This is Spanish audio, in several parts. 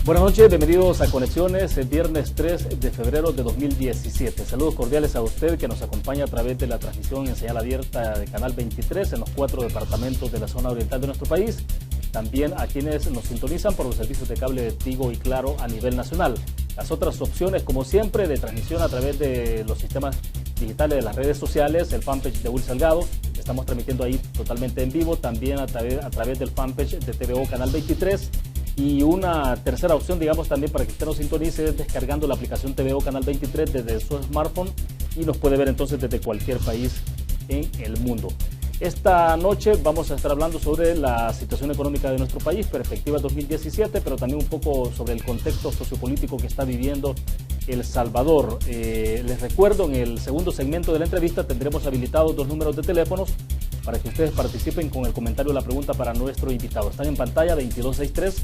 Buenas noches, bienvenidos a Conexiones, el viernes 3 de febrero de 2017. Saludos cordiales a usted que nos acompaña a través de la transmisión en señal abierta de Canal 23 en los 4 departamentos de la zona oriental de nuestro país. También a quienes nos sintonizan por los servicios de cable de Tigo y Claro a nivel nacional. Las otras opciones, como siempre, de transmisión a través de los sistemas digitales de las redes sociales, el fanpage de Will Salgado, estamos transmitiendo ahí totalmente en vivo, también a través del fanpage de TVO Canal 23. Y una tercera opción, digamos, también para que usted nos sintonice es descargando la aplicación TVO Canal 23 desde su smartphone y nos puede ver entonces desde cualquier país en el mundo. Esta noche vamos a estar hablando sobre la situación económica de nuestro país, perspectiva 2017, pero también un poco sobre el contexto sociopolítico que está viviendo El Salvador. Les recuerdo, en el segundo segmento de la entrevista tendremos habilitados 2 números de teléfonos para que ustedes participen con el comentario o la pregunta para nuestro invitado. Están en pantalla 2263-0023,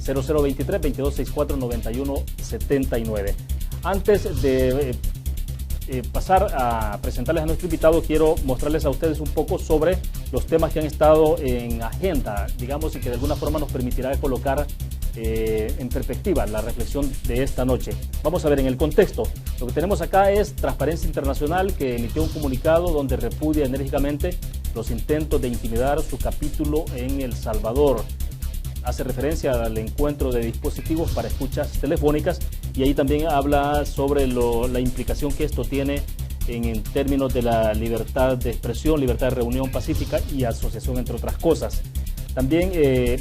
2264-9179. Antes de pasar a presentarles a nuestro invitado, quiero mostrarles a ustedes un poco sobre los temas que han estado en agenda, digamos, y que de alguna forma nos permitirá colocar en perspectiva la reflexión de esta noche. Vamos a ver en el contexto. Lo que tenemos acá es Transparencia Internacional, que emitió un comunicado donde repudia enérgicamente los intentos de intimidar su capítulo en El Salvador. Hace referencia al encuentro de dispositivos para escuchas telefónicas y ahí también habla sobre la implicación que esto tiene en términos de la libertad de expresión, libertad de reunión pacífica y asociación, entre otras cosas. También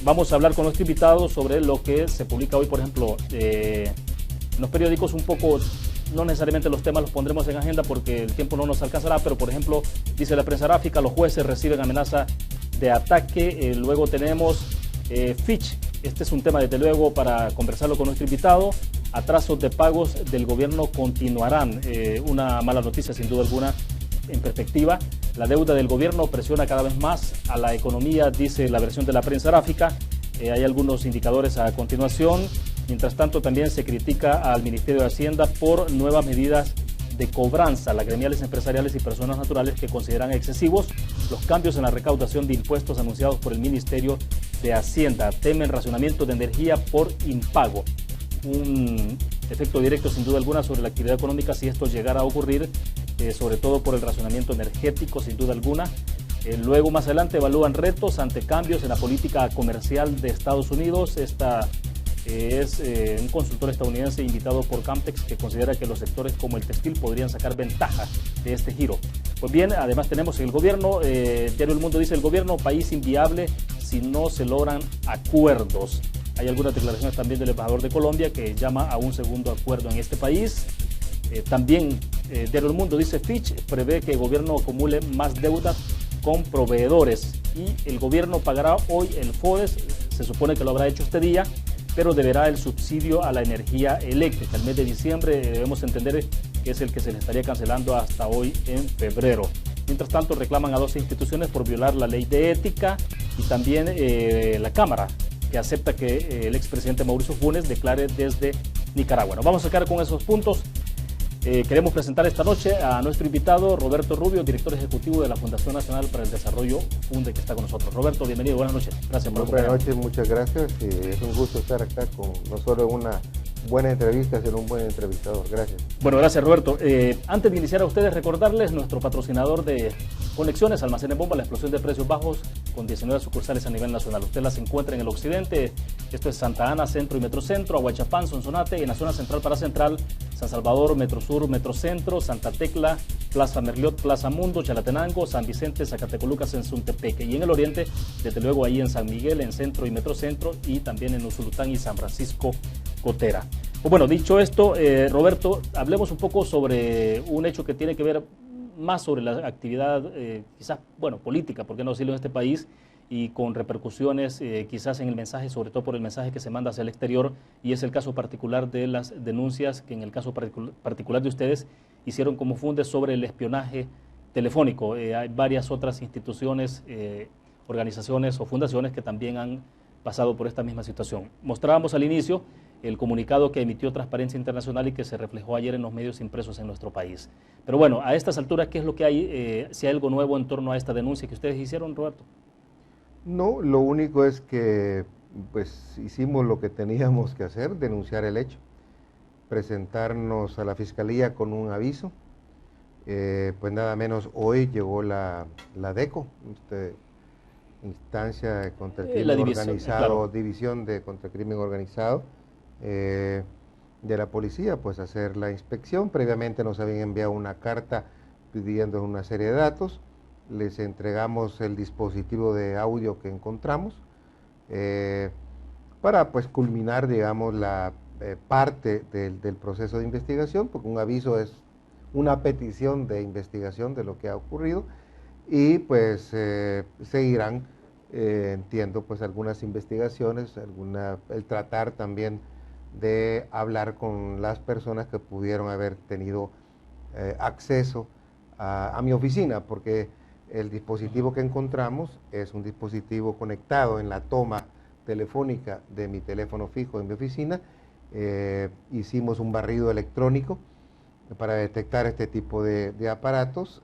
vamos a hablar con nuestro invitado sobre lo que se publica hoy, por ejemplo, en los periódicos un poco. No necesariamente los temas los pondremos en agenda porque el tiempo no nos alcanzará, pero por ejemplo, dice la prensa gráfica, los jueces reciben amenaza de ataque. Luego tenemos Fitch, este es un tema desde luego para conversarlo con nuestro invitado. Atrasos de pagos del gobierno continuarán, una mala noticia sin duda alguna en perspectiva. La deuda del gobierno presiona cada vez más a la economía, dice la versión de la prensa gráfica. Hay algunos indicadores a continuación. Mientras tanto, también se critica al Ministerio de Hacienda por nuevas medidas de cobranza. Las gremiales empresariales y personas naturales que consideran excesivos los cambios en la recaudación de impuestos anunciados por el Ministerio de Hacienda. Temen racionamiento de energía por impago. Un efecto directo sin duda alguna sobre la actividad económica si esto llegara a ocurrir, sobre todo por el racionamiento energético sin duda alguna. Luego más adelante evalúan retos ante cambios en la política comercial de Estados Unidos. Esta es un consultor estadounidense invitado por Campex que considera que los sectores como el textil podrían sacar ventaja de este giro. Pues bien, además tenemos el gobierno, Diario El Mundo dice: el gobierno, país inviable si no se logran acuerdos. Hay algunas declaraciones también del embajador de Colombia que llama a un segundo acuerdo en este país. También Diario El Mundo dice: Fitch prevé que el gobierno acumule más deuda con proveedores y el gobierno pagará hoy el FODES, se supone que lo habrá hecho este día, pero deberá el subsidio a la energía eléctrica. El mes de diciembre debemos entender que es el que se le estaría cancelando hasta hoy en febrero. Mientras tanto, reclaman a 12 instituciones por violar la ley de ética y también la Cámara, que acepta que el expresidente Mauricio Funes declare desde Nicaragua. Nos vamos a quedar con esos puntos. Queremos presentar esta noche a nuestro invitado, Roberto Rubio, director ejecutivo de la Fundación Nacional para el Desarrollo, FUNDE, que está con nosotros. Roberto, bienvenido, buenas noches. Gracias por acompañarnos. Buenas noches, muchas gracias. Es un gusto estar acá con no solo una buena entrevista, sino un buen entrevistador. Gracias. Bueno, gracias, Roberto. Antes de iniciar, a ustedes recordarles nuestro patrocinador de Conexiones, Almacén en Bomba, la explosión de precios bajos con 19 sucursales a nivel nacional. Usted las encuentra en el occidente, esto es Santa Ana, Centro y Metrocentro, Aguachapán, Sonsonate, y en la zona central para Central, San Salvador, Metrosur, Metrocentro, Santa Tecla, Plaza Merliot, Plaza Mundo, Chalatenango, San Vicente, Zacatecolucas, en Suntepeque, y en el oriente, desde luego ahí en San Miguel, en Centro y Metrocentro, y también en Usulután y San Francisco Cotera. Pues bueno, dicho esto, Roberto, hablemos un poco sobre un hecho que tiene que ver más sobre la actividad, quizás, bueno, política, por qué no decirlo, en este país, y con repercusiones quizás en el mensaje, sobre todo por el mensaje que se manda hacia el exterior, y es el caso particular de las denuncias que en el caso particular de ustedes hicieron como FUNDE sobre el espionaje telefónico. Hay varias otras instituciones, organizaciones o fundaciones que también han pasado por esta misma situación. Mostrábamos al inicio el comunicado que emitió Transparencia Internacional y que se reflejó ayer en los medios impresos en nuestro país. Pero bueno, a estas alturas, ¿qué es lo que hay? Si hay algo nuevo en torno a esta denuncia que ustedes hicieron, Roberto. No, lo único es que pues hicimos lo que teníamos que hacer, denunciar el hecho, presentarnos a la Fiscalía con un aviso. Pues nada menos hoy llegó la DECO, instancia contra el crimen organizado, claro. División de contra el crimen organizado de la policía, pues hacer la inspección. Previamente nos habían enviado una carta pidiendo una serie de datos, les entregamos el dispositivo de audio que encontramos para pues culminar, digamos, la parte del proceso de investigación, porque un aviso es una petición de investigación de lo que ha ocurrido, y pues seguirán, entiendo, pues algunas investigaciones, el tratar también de hablar con las personas que pudieron haber tenido acceso a mi oficina, porque el dispositivo que encontramos es un dispositivo conectado en la toma telefónica de mi teléfono fijo en mi oficina. Hicimos un barrido electrónico para detectar este tipo de aparatos.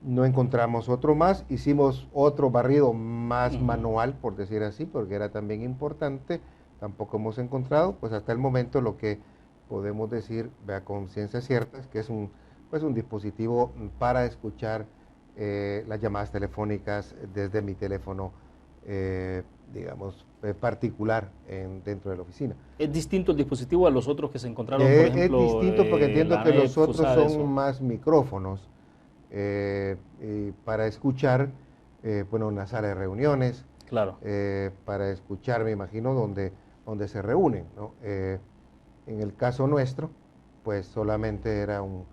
No encontramos otro más, hicimos otro barrido más manual, por decir así, porque era también importante, tampoco hemos encontrado. Pues hasta el momento lo que podemos decir a conciencia cierta es que es un dispositivo para escuchar las llamadas telefónicas desde mi teléfono, digamos, particular dentro de la oficina. ¿Es distinto el dispositivo a los otros que se encontraron, por ejemplo? Es distinto porque entiendo que los otros son más micrófonos para escuchar, bueno, una sala de reuniones, claro. Para escuchar, me imagino, donde se reúnen, ¿no? En el caso nuestro, pues solamente era un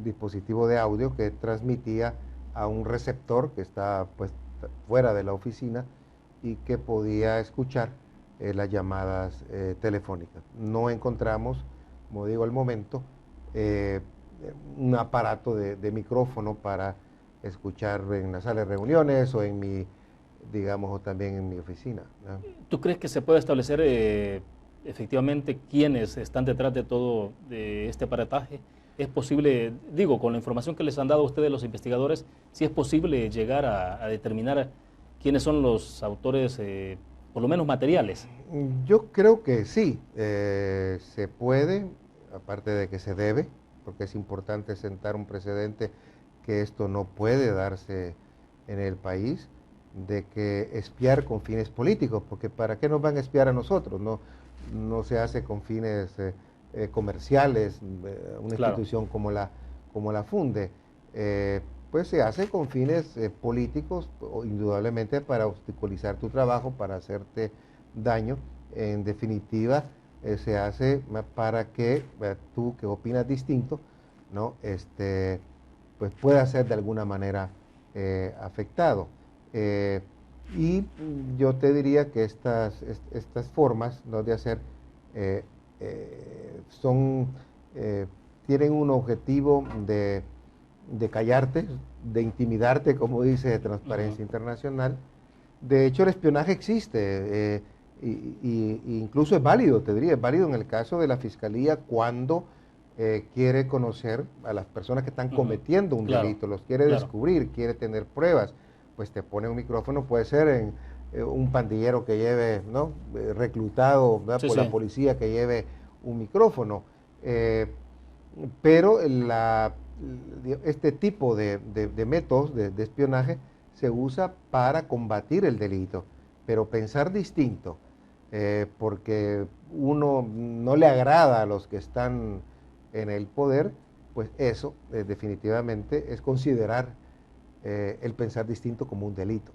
dispositivo de audio que transmitía a un receptor que está pues fuera de la oficina y que podía escuchar las llamadas telefónicas. No encontramos, como digo al momento, un aparato de micrófono para escuchar en la sala de reuniones o en mi, digamos, o también en mi oficina, ¿no? ¿Tú crees que se puede establecer efectivamente quiénes están detrás de todo de este aparataje? ¿Es posible, digo, con la información que les han dado a ustedes los investigadores, si es posible llegar a determinar quiénes son los autores, por lo menos materiales? Yo creo que sí, se puede, aparte de que se debe, porque es importante sentar un precedente que esto no puede darse en el país, de que espiar con fines políticos, porque ¿para qué nos van a espiar a nosotros? No se hace con fines comerciales, una claro. institución como la Funde, pues se hace con fines políticos, indudablemente para obstaculizar tu trabajo, para hacerte daño. En definitiva, se hace para que tú, que opinas distinto, ¿no? Pues pueda ser de alguna manera afectado. Y yo te diría que estas formas, ¿no?, de hacer tienen un objetivo de callarte, de intimidarte, como dice Transparencia Internacional. De hecho, el espionaje existe, y incluso es válido, te diría, es válido en el caso de la Fiscalía cuando quiere conocer a las personas que están cometiendo un delito, los quiere descubrir, quiere tener pruebas, pues te pone un micrófono, puede ser en un pandillero que lleve, ¿no?, reclutado por la policía, que lleve un micrófono, pero este tipo de métodos de espionaje se usa para combatir el delito, pero pensar distinto, porque uno no le agrada a los que están en el poder, pues eso definitivamente es considerar el pensar distinto como un delito.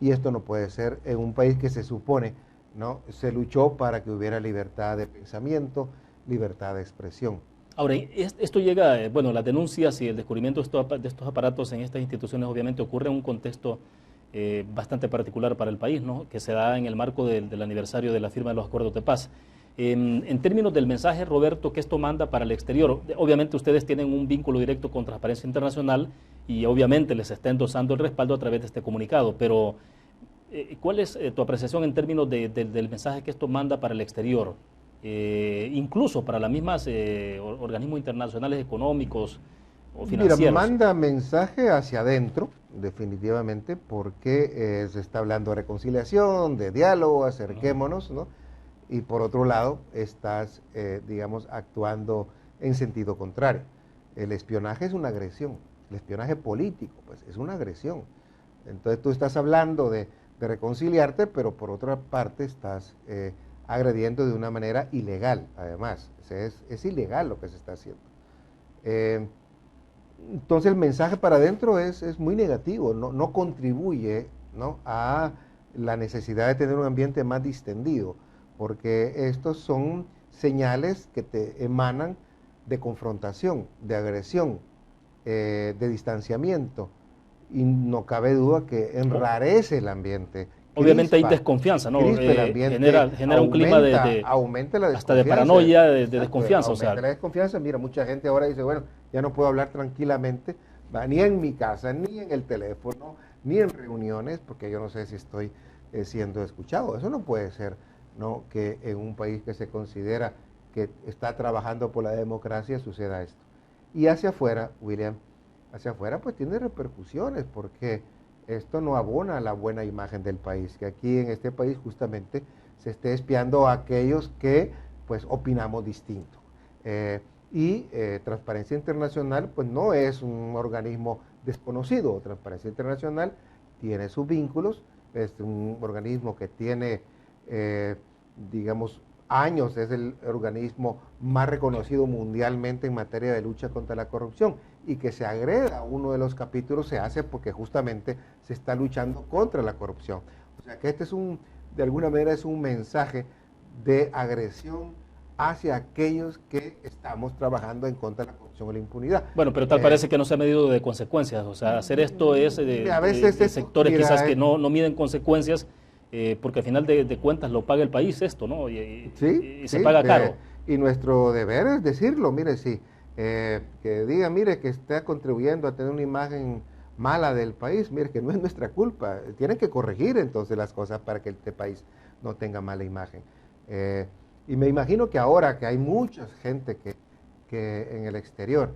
Y esto no puede ser en un país que se supone, ¿no?, se luchó para que hubiera libertad de pensamiento, libertad de expresión. Ahora, esto llega, bueno, las denuncias y el descubrimiento de estos aparatos en estas instituciones obviamente ocurre en un contexto bastante particular para el país, ¿no?, que se da en el marco del aniversario de la firma de los acuerdos de paz. En términos del mensaje, Roberto, que esto manda para el exterior, obviamente ustedes tienen un vínculo directo con Transparencia Internacional y obviamente les está endosando el respaldo a través de este comunicado, pero ¿cuál es tu apreciación en términos del mensaje que esto manda para el exterior? Incluso para las mismas organismos internacionales económicos o financieros. Mira, manda mensaje hacia adentro, definitivamente, porque se está hablando de reconciliación, de diálogo, acerquémonos, ¿no? Y por otro lado, estás, digamos, actuando en sentido contrario. El espionaje es una agresión, el espionaje político, pues, es una agresión. Entonces tú estás hablando de reconciliarte, pero por otra parte estás agrediendo de una manera ilegal, además. O sea, es ilegal lo que se está haciendo. Entonces el mensaje para adentro es muy negativo, no contribuye, ¿no?, a la necesidad de tener un ambiente más distendido, porque estos son señales que te emanan de confrontación, de agresión, de distanciamiento, y no cabe duda que enrarece el ambiente. Obviamente hay desconfianza, ¿no? Crispa el ambiente, genera un clima aumenta la hasta de desconfianza. paranoia, de Exacto, desconfianza. aumenta la desconfianza. Mira, mucha gente ahora dice, bueno, ya no puedo hablar tranquilamente, ni en mi casa, ni en el teléfono, ni en reuniones, porque yo no sé si estoy siendo escuchado. Eso no puede ser, ¿no?, que en un país que se considera que está trabajando por la democracia suceda esto. Y hacia afuera, William, hacia afuera pues tiene repercusiones, porque esto no abona la buena imagen del país, que aquí en este país justamente se esté espiando a aquellos que pues opinamos distinto. Transparencia Internacional pues no es un organismo desconocido. Transparencia Internacional tiene sus vínculos, es un organismo que tiene, digamos, años, es el organismo más reconocido mundialmente en materia de lucha contra la corrupción, y que se agrega a uno de los capítulos se hace porque justamente se está luchando contra la corrupción. O sea que este es de alguna manera es un mensaje de agresión hacia aquellos que estamos trabajando en contra de la corrupción y la impunidad. Bueno, pero tal parece que no se ha medido de consecuencias. O sea, hacer esto es de sectores quizás que no miden consecuencias, porque al final de cuentas lo paga el país esto, ¿no? Y se paga caro. Y nuestro deber es decirlo, mire, sí, que diga, mire, que está contribuyendo a tener una imagen mala del país, mire, que no es nuestra culpa. Tienen que corregir entonces las cosas para que este país no tenga mala imagen. Y me imagino que ahora que hay mucha gente que en el exterior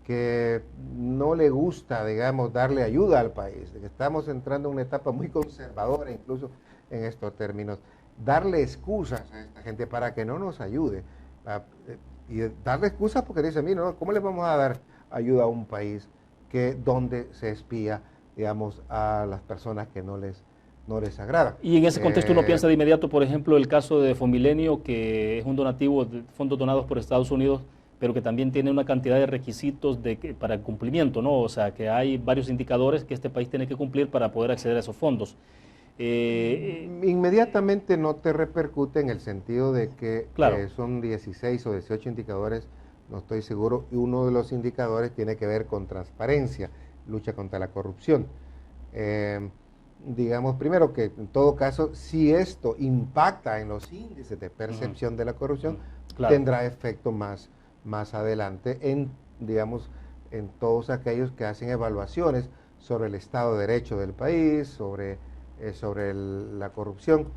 que no le gusta, digamos, darle ayuda al país, que estamos entrando en una etapa muy conservadora, incluso en estos términos, darle excusas a esta gente para que no nos ayude, y darle excusas porque dice, mira, ¿no?, ¿cómo le vamos a dar ayuda a un país donde se espía, digamos, a las personas que no les agrada? Y en ese contexto uno piensa de inmediato, por ejemplo, el caso de Fonmilenio, que es un donativo de fondos donados por Estados Unidos, pero que también tiene una cantidad de requisitos para el cumplimiento, ¿no? O sea, que hay varios indicadores que este país tiene que cumplir para poder acceder a esos fondos. Inmediatamente no te repercute en el sentido de que claro, son 16 o 18 indicadores, no estoy seguro, y uno de los indicadores tiene que ver con transparencia, lucha contra la corrupción. Digamos, primero que en todo caso, si esto impacta en los índices de percepción de la corrupción, claro, tendrá efecto más adelante digamos, en todos aquellos que hacen evaluaciones sobre el Estado de Derecho del país, sobre la corrupción,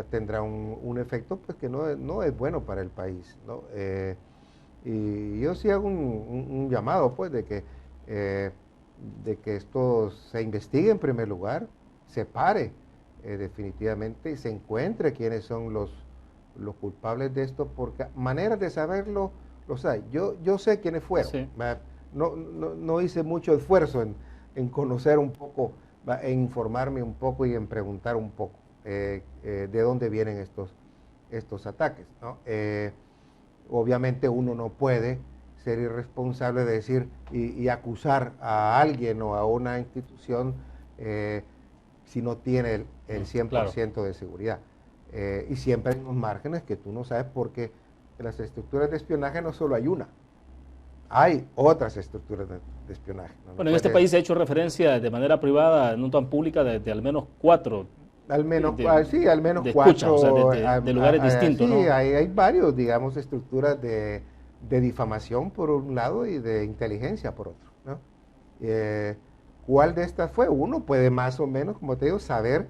tendrá un efecto pues que no es bueno para el país, ¿no? Y yo sí hago un llamado pues de que esto se investigue en primer lugar, se pare definitivamente y se encuentre quiénes son los culpables de esto, porque maneras de saberlo los hay. Yo sé quiénes fueron. Sí. No hice mucho esfuerzo en conocer un poco, en informarme un poco y en preguntar un poco de dónde vienen estos ataques, ¿no? Obviamente uno no puede ser irresponsable de decir y acusar a alguien o a una institución si no tiene el 100% de seguridad. Y siempre hay unos márgenes que tú no sabes, porque en las estructuras de espionaje no solo hay una, hay otras estructuras de espionaje. Bueno, en este país se ha hecho referencia de manera privada, no tan pública, de al menos 4. Al menos 4. Escucha, o sea, de lugares distintos, sí, ¿no? hay varios, digamos, estructuras de difamación por un lado y de inteligencia por otro, ¿no? ¿Cuál de estas fue? Uno puede más o menos, como te digo, saber.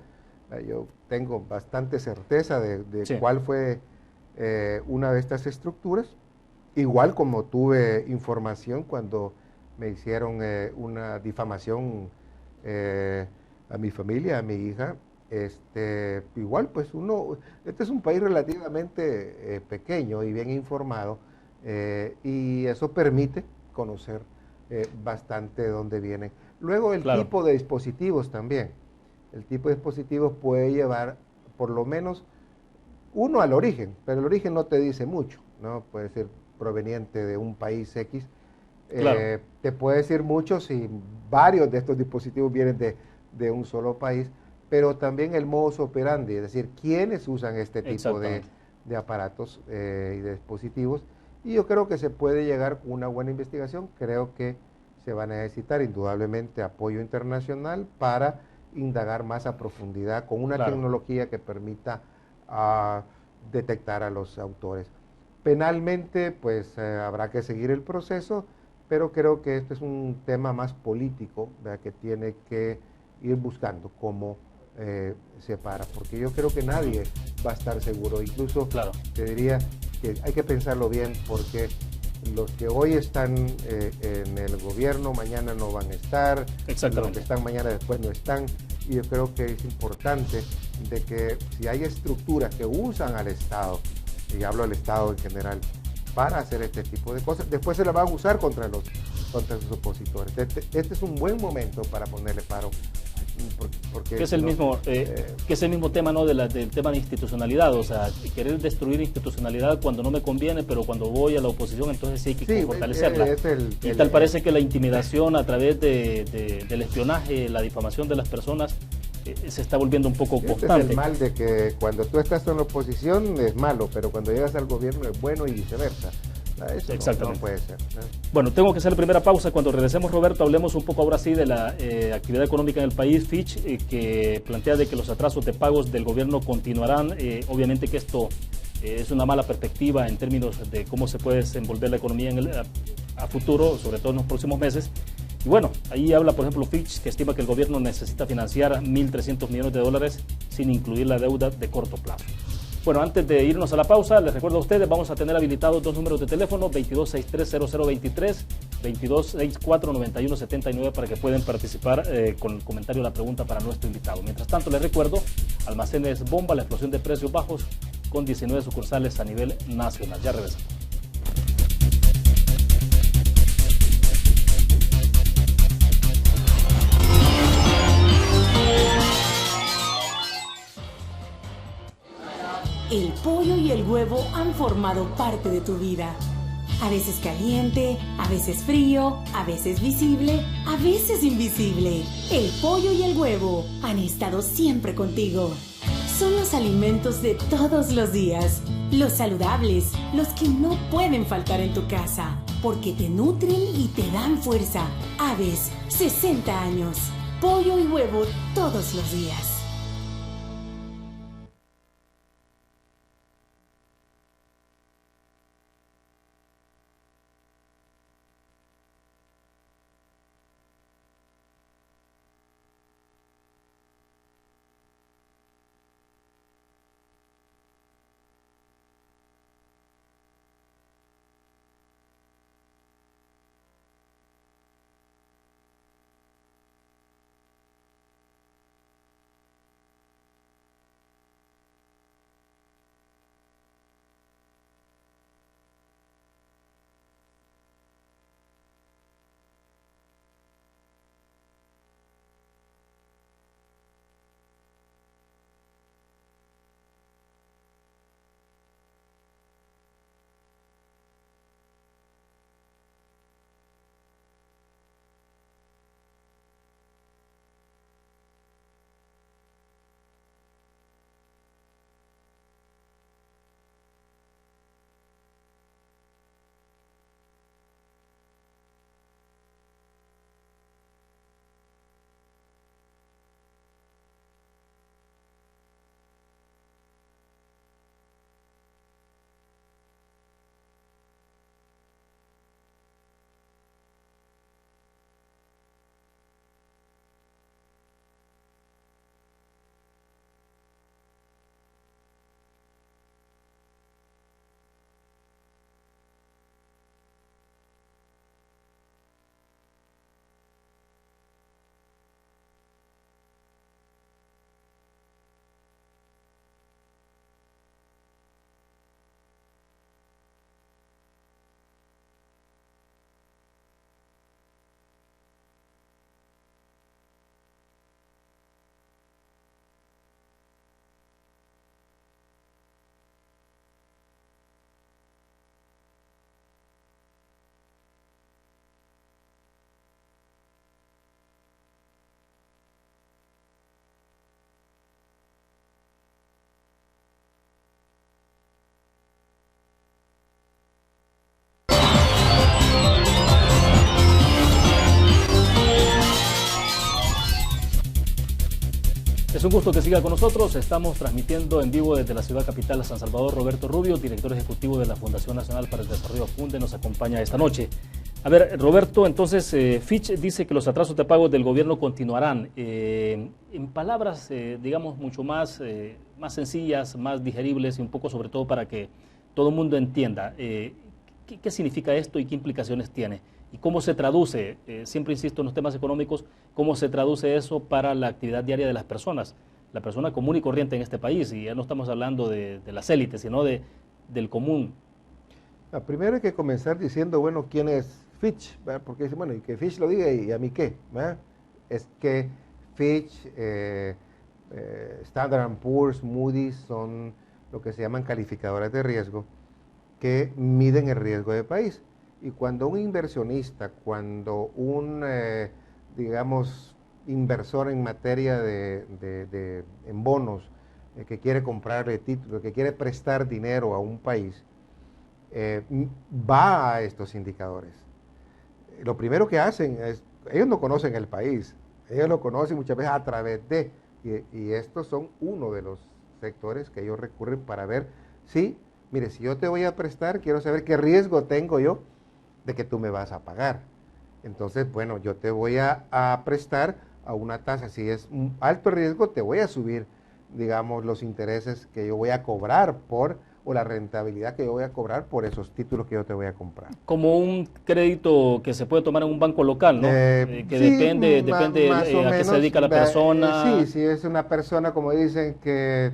Yo tengo bastante certeza de sí, cuál fue una de estas estructuras, igual como tuve información cuando me hicieron una difamación a mi familia, a mi hija. Igual, pues este es un país relativamente pequeño y bien informado, y eso permite conocer bastante de dónde vienen. Luego el Claro, tipo de dispositivos también. El tipo de dispositivos puede llevar por lo menos uno al origen, pero el origen no te dice mucho, ¿no? Puede ser proveniente de un país X. claro, Te puede decir mucho si varios de estos dispositivos vienen de un solo país, pero también el modus operandi, es decir, quiénes usan este tipo exactamente. de aparatos y de dispositivos. Y yo creo que se puede llegar con una buena investigación. Creo que se va a necesitar indudablemente apoyo internacional para indagar más a profundidad con una Claro, tecnología que permita a detectar a los autores. Penalmente, pues habrá que seguir el proceso, pero creo que este es un tema más político, ¿verdad?, que tiene que ir buscando cómo se para, porque yo creo que nadie va a estar seguro. Incluso claro, te diría que hay que pensarlo bien, porque los que hoy están en el gobierno mañana no van a estar, los que exactamente. están mañana después no están, y yo creo que es importante de que si hay estructuras que usan al Estado, y hablo del Estado en general, para hacer este tipo de cosas, después se la van a usar contra sus opositores. Este es un buen momento para ponerle paro, Que porque es si el no, mismo, eh, que es el mismo tema, ¿no? Del tema de institucionalidad, o sea, querer destruir institucionalidad cuando no me conviene, pero cuando voy a la oposición, entonces sí hay que sí, fortalecerla. es Y tal parece que la intimidación a través del espionaje, la difamación de las personas, se está volviendo un poco este es el constante. mal de que cuando tú estás en la oposición es malo, pero cuando llegas al gobierno es bueno y viceversa. Eso no Exactamente. puede ser, ¿no? Bueno, tengo que hacer la primera pausa. Cuando regresemos, Roberto, hablemos un poco ahora sí de la actividad económica en el país. Fitch, que plantea de que los atrasos de pagos del gobierno continuarán. Obviamente que esto es una mala perspectiva en términos de cómo se puede desenvolver la economía a futuro, sobre todo en los próximos meses. Y bueno, ahí habla, por ejemplo, Fitch, que estima que el gobierno necesita financiar 1.300 millones de dólares sin incluir la deuda de corto plazo. Bueno, antes de irnos a la pausa, les recuerdo a ustedes, vamos a tener habilitados dos números de teléfono, 2263-0023, 2264-9179, para que puedan participar con el comentario o la pregunta para nuestro invitado. Mientras tanto, les recuerdo, Almacenes Bomba, la explosión de precios bajos, con 19 sucursales a nivel nacional. Ya regresamos. El pollo y el huevo han formado parte de tu vida. A veces caliente, a veces frío, a veces visible, a veces invisible. El pollo y el huevo han estado siempre contigo. Son los alimentos de todos los días, los saludables, los que no pueden faltar en tu casa, porque te nutren y te dan fuerza. Aves, 60 años. Pollo y huevo todos los días. un gusto que siga con nosotros. Estamos transmitiendo en vivo desde la ciudad capital, San Salvador. Roberto Rubio, director ejecutivo de la Fundación Nacional para el Desarrollo Funde, nos acompaña esta noche. A ver, Roberto, entonces Fitch dice que los atrasos de pagos del gobierno continuarán. En palabras, digamos, mucho más sencillas, más digeribles y un poco sobre todo para que todo el mundo entienda qué significa esto y qué implicaciones tiene. ¿Y cómo se traduce, siempre insisto en los temas económicos, cómo se traduce eso para la actividad diaria de las personas, la persona común y corriente en este país? Y ya no estamos hablando de las élites, sino del común. Primero hay que comenzar diciendo, bueno, ¿quién es Fitch? ¿Verdad? Porque dice, bueno, y que Fitch lo diga y a mí qué. ¿Verdad? Es que Fitch, Standard & Poor's, Moody's son lo que se llaman calificadores de riesgo que miden el riesgo del país. Y cuando un inversionista, cuando un, digamos, inversor en materia en bonos, que quiere comprarle títulos, que quiere prestar dinero a un país, va a estos indicadores. Lo primero que hacen es, ellos no conocen el país, ellos lo conocen muchas veces a través de, y estos son uno de los sectores que ellos recurren para ver si, mire, si yo te voy a prestar, quiero saber qué riesgo tengo yo de que tú me vas a pagar. Entonces, bueno, yo te voy a prestar a una tasa, si es un alto riesgo, te voy a subir, digamos, los intereses que yo voy a cobrar o la rentabilidad que yo voy a cobrar por esos títulos que yo te voy a comprar. Como un crédito que se puede tomar en un banco local, ¿no? Que sí, depende a qué se dedica la persona. Sí, es una persona, como dicen, que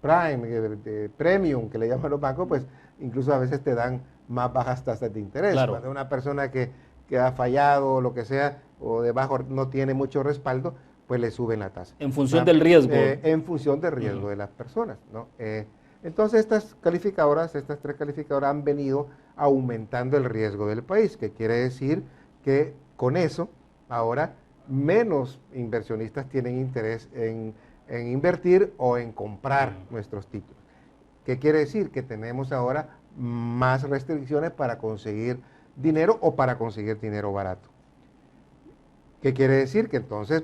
Prime, Premium, que le llaman los bancos, pues incluso a veces te dan más bajas tasas de interés. Claro. Cuando una persona que ha fallado o lo que sea, o debajo no tiene mucho respaldo, pues le suben la tasa. En función del riesgo. En función del riesgo de las personas, ¿no? Entonces estas tres calificadoras han venido aumentando el riesgo del país, que quiere decir que con eso ahora menos inversionistas tienen interés en invertir o en comprar nuestros títulos. ¿Qué quiere decir? Que tenemos ahora más restricciones para conseguir dinero o para conseguir dinero barato. ¿Qué quiere decir? Que entonces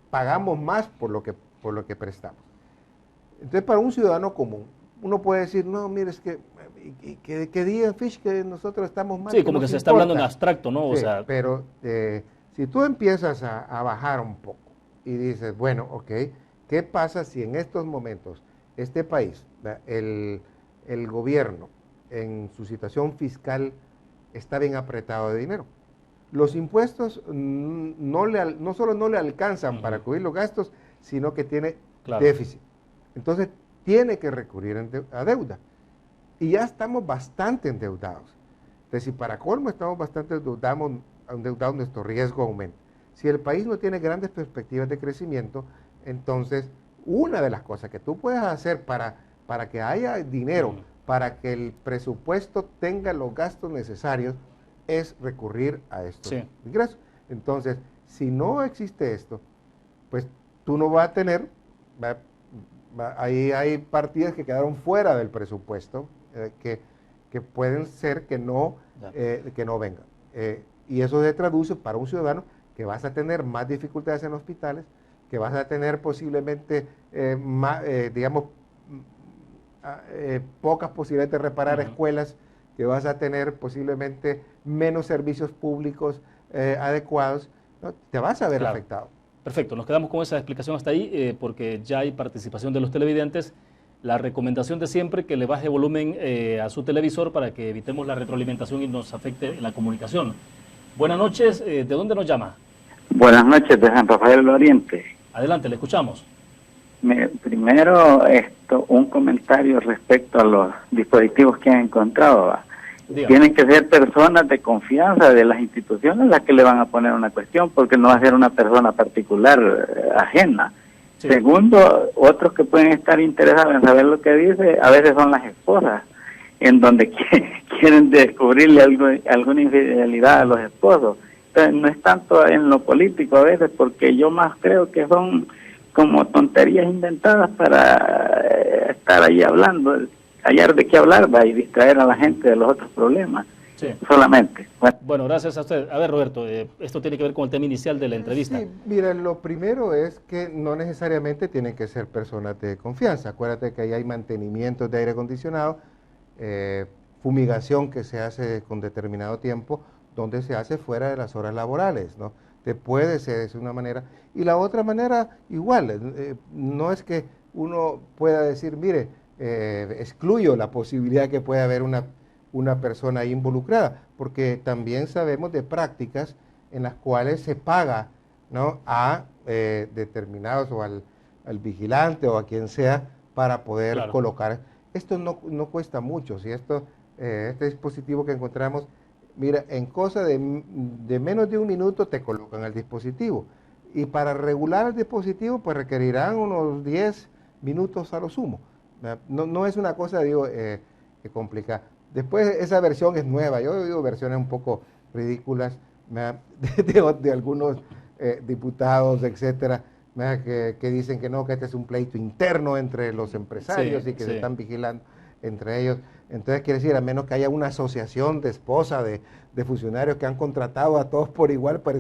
pagamos más por lo que prestamos. Entonces, para un ciudadano común, uno puede decir, no, mire, es que diga Fitch que nosotros estamos mal. Sí, como que se está hablando en abstracto, ¿no? Sí, pero si tú empiezas a bajar un poco y dices, bueno, ok, ¿qué pasa si en estos momentos este país, el gobierno, en su situación fiscal, está bien apretado de dinero? Los impuestos no solo no le alcanzan para cubrir los gastos, sino que tiene déficit. Entonces, tiene que recurrir a deuda. Y ya estamos bastante endeudados. Entonces, si para colmo estamos bastante endeudados, nuestro riesgo aumenta. Si el país no tiene grandes perspectivas de crecimiento, entonces, una de las cosas que tú puedes hacer para que haya dinero, para que el presupuesto tenga los gastos necesarios, es recurrir a estos ingresos. Entonces, si no existe esto, pues tú no vas a tener, ahí hay partidas que quedaron fuera del presupuesto, que pueden ser que no vengan. Y eso se traduce para un ciudadano que vas a tener más dificultades en hospitales, que vas a tener posiblemente, pocas posibilidades de reparar escuelas, que vas a tener posiblemente menos servicios públicos adecuados, ¿no? Te vas a ver afectado. Perfecto, nos quedamos con esa explicación hasta ahí, porque ya hay participación de los televidentes. La recomendación de siempre, que le baje volumen a su televisor para que evitemos la retroalimentación y nos afecte en la comunicación. Buenas noches, ¿de dónde nos llama? Buenas noches, de San Rafael del Oriente. Adelante, le escuchamos. Primero, un comentario respecto a los dispositivos que han encontrado. Tienen que ser personas de confianza de las instituciones las que le van a poner una cuestión, porque no va a ser una persona particular ajena. Sí. Segundo, otros que pueden estar interesados en saber lo que dice, a veces son las esposas, en donde quieren descubrirle alguna infidelidad a los esposos. Entonces, no es tanto en lo político a veces, porque yo más creo que son como tonterías inventadas para estar ahí hablando, hallar de qué hablar, y distraer a la gente de los otros problemas. Sí. Solamente. Bueno, gracias a usted. A ver, Roberto, esto tiene que ver con el tema inicial de la entrevista. Sí, mira, lo primero es que no necesariamente tienen que ser personas de confianza. Acuérdate que ahí hay mantenimientos de aire acondicionado, fumigación que se hace con determinado tiempo, donde se hace fuera de las horas laborales, ¿no? Te puede ser de una manera. Y la otra manera, igual, no es que uno pueda decir, mire, excluyo la posibilidad que pueda haber una persona ahí involucrada, porque también sabemos de prácticas en las cuales se paga, ¿no?, a determinados o al vigilante o a quien sea para poder colocar. Esto no cuesta mucho. Si este dispositivo que encontramos, mira, en cosa de menos de un minuto te colocan el dispositivo. Y para regular el dispositivo, pues requerirán unos 10 minutos a lo sumo. No es una cosa, digo, complicada. Después, esa versión es nueva. Yo he oído versiones un poco ridículas de algunos diputados, etcétera, que dicen que no, que este es un pleito interno entre los empresarios y que se están vigilando entre ellos. Entonces, quiere decir, a menos que haya una asociación de esposas de funcionarios que han contratado a todos por igual para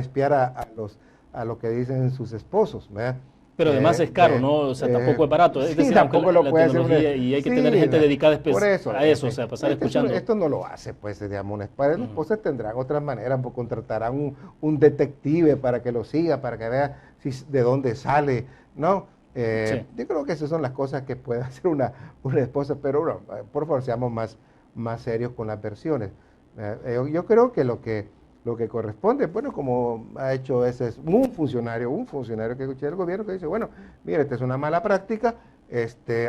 espiar a lo que dicen sus esposos, ¿verdad? Pero además es caro, ¿no? O sea, tampoco es barato. Es decir, tampoco lo puede hacer y hay que tener gente dedicada a eso, o sea, pasar escuchando. Esto no lo hace, pues, digamos, las esposas tendrán otras maneras, pues contratarán un detective para que lo siga, para que vea de dónde sale, ¿no? Yo creo que esas son las cosas que puede hacer una esposa, pero bueno, por favor, seamos más serios con las versiones. Yo creo que lo que corresponde, bueno, como ha hecho ese es un funcionario que escuché del gobierno que dice, bueno, mire, esta es una mala práctica,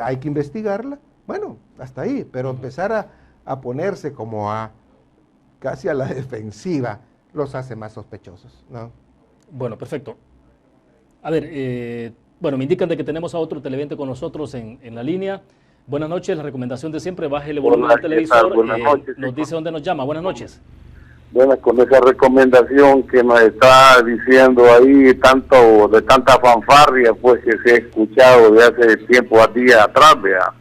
hay que investigarla, bueno, hasta ahí, pero empezar a ponerse como casi a la defensiva los hace más sospechosos, ¿no? Bueno, perfecto. A ver, bueno, me indican de que tenemos a otro televidente con nosotros en la línea. Buenas noches, la recomendación de siempre, baje el volumen del televisor. Buenas noches, nos dice dónde nos llama. Buenas noches. Bueno, con esa recomendación que nos está diciendo ahí, de tanta fanfarria, pues, que se ha escuchado de hace tiempo a día atrás, vea.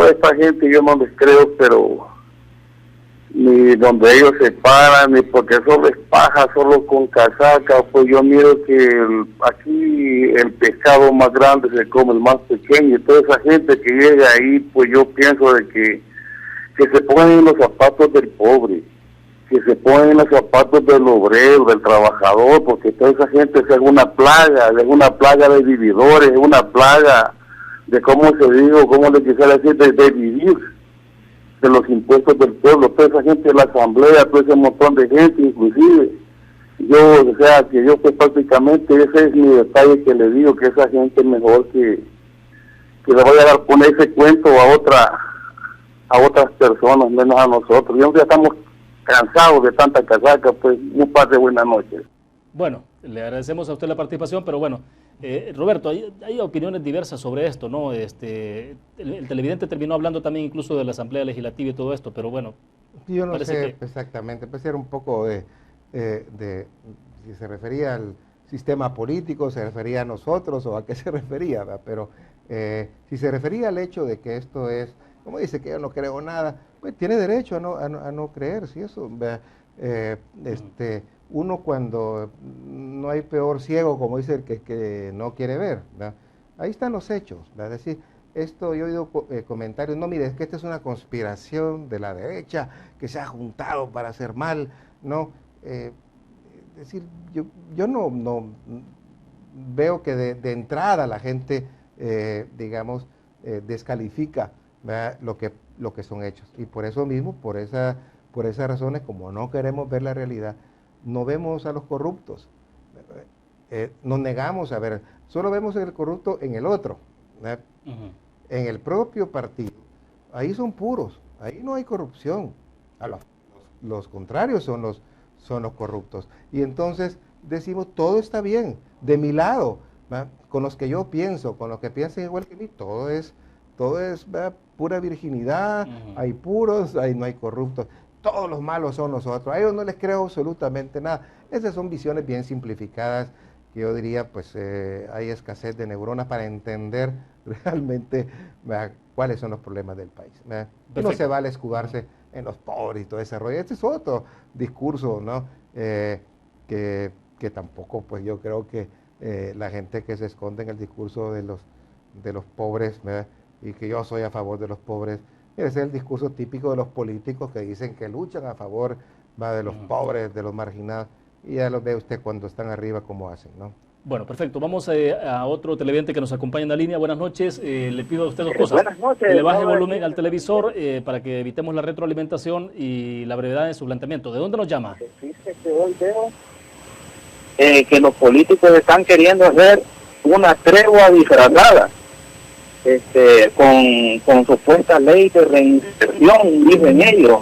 Esta gente, yo no les creo, pero ni donde ellos se paran, ni porque solo es paja, solo con casaca, pues yo miro que aquí el pescado más grande se come el más pequeño, y toda esa gente que llega ahí, pues yo pienso de que se ponen en los zapatos del pobre, que se ponen en los zapatos del obrero, del trabajador, porque toda esa gente es una plaga de vividores, es una plaga de cómo le quisiera decir, de vivir, de los impuestos del pueblo, toda esa gente de la asamblea, todo ese montón de gente, inclusive, yo pues prácticamente ese es mi detalle que le digo, que esa gente mejor que le vaya a poner ese cuento a otras personas, menos a nosotros. Ya estamos cansados de tanta casaca, pues un par de buenas noches. Bueno, le agradecemos a usted la participación, pero bueno, Roberto, hay opiniones diversas sobre esto, ¿no? El televidente terminó hablando también incluso de la Asamblea Legislativa y todo esto, pero bueno. Yo no sé exactamente, pues era un poco si se refería al sistema político, se refería a nosotros o a qué se refería, ¿verdad? Pero si se refería al hecho de que esto es, como dice que yo no creo nada, pues tiene derecho a no creer, si eso, uno cuando no hay peor ciego, como dice el que no quiere ver, ¿verdad? Ahí están los hechos, ¿verdad? Es decir, yo he oído comentarios, no, mire, es que esta es una conspiración de la derecha que se ha juntado para hacer mal, ¿no? Es decir, yo no veo que de entrada la gente, descalifica, ¿verdad?, lo que son hechos. Y por eso mismo, por esas razones, como no queremos ver la realidad, no vemos a los corruptos, nos negamos a ver, solo vemos el corrupto en el otro, ¿verdad? En el propio partido, ahí son puros, ahí no hay corrupción, los contrarios son los corruptos. Y entonces decimos, todo está bien, de mi lado, ¿verdad?, con los que yo pienso, con los que piensan igual que mí, todo es ¿verdad?, pura virginidad, hay puros, no hay corruptos. Todos los malos son nosotros, a ellos no les creo absolutamente nada. Esas son visiones bien simplificadas, que yo diría, pues hay escasez de neuronas para entender realmente cuáles son los problemas del país. Y no se vale escudarse en los pobres y todo ese rollo. Este es otro discurso, ¿no? Que tampoco, pues yo creo que la gente que se esconde en el discurso de los pobres, ¿verdad? Y que yo soy a favor de los pobres, ese es el discurso típico de los políticos que dicen que luchan a favor de los pobres, de los marginados, y ya lo ve usted cuando están arriba cómo hacen, ¿no? Bueno, perfecto. Vamos a otro televidente que nos acompaña en la línea. Buenas noches. Le pido a usted dos cosas. Buenas noches. Que le baje el volumen al televisor para que evitemos la retroalimentación y la brevedad en su planteamiento. ¿De dónde nos llama? Dice que hoy veo que los políticos están queriendo hacer una tregua disfrazada con supuesta ley de reinserción, dicen ellos,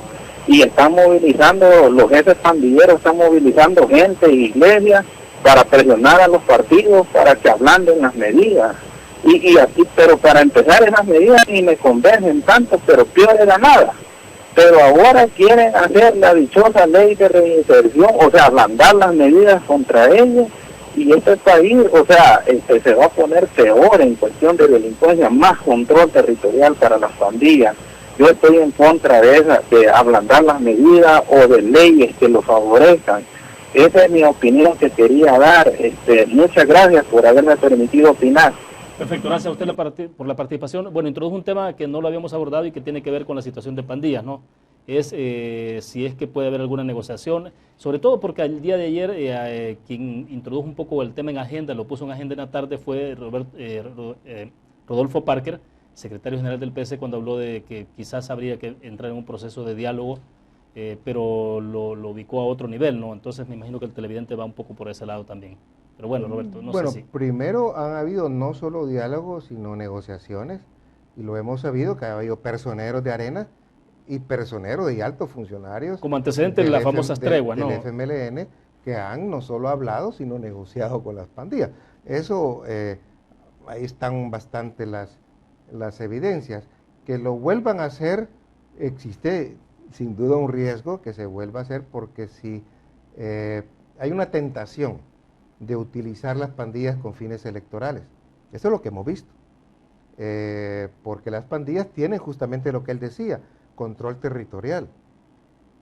y están movilizando, los jefes pandilleros están movilizando gente, iglesias, para presionar a los partidos para que ablanden las medidas. Y así, pero para empezar esas medidas ni me convencen tanto, pero peor era nada. Pero ahora quieren hacer la dichosa ley de reinserción, o sea, ablandar las medidas contra ellos, y este país, o sea, se va a poner peor en cuestión de delincuencia, más control territorial para las pandillas. Yo estoy en contra de ablandar las medidas o de leyes que lo favorezcan. Esa es mi opinión que quería dar. Muchas gracias por haberme permitido opinar. Perfecto, gracias a usted por la participación. Bueno, introdujo un tema que no lo habíamos abordado y que tiene que ver con la situación de pandillas, ¿no? Es si es que puede haber alguna negociación, sobre todo porque el día de ayer quien introdujo un poco el tema en agenda, lo puso en agenda en la tarde, fue Rodolfo Parker, secretario general del PS, cuando habló de que quizás habría que entrar en un proceso de diálogo, pero lo ubicó a otro nivel, ¿no? Entonces me imagino que el televidente va un poco por ese lado también. Pero bueno, Roberto, no sé si... Bueno, primero han habido no solo diálogos, sino negociaciones, y lo hemos sabido que ha habido personeros de Arena y personeros y altos funcionarios. Como antecedente de las famosas treguas, ¿no? Del FMLN, que han no solo hablado, sino negociado con las pandillas. Eso, ahí están bastante las evidencias. Que lo vuelvan a hacer, existe sin duda un riesgo que se vuelva a hacer, porque si hay una tentación de utilizar las pandillas con fines electorales. Eso es lo que hemos visto. Porque las pandillas tienen justamente lo que él decía, control territorial.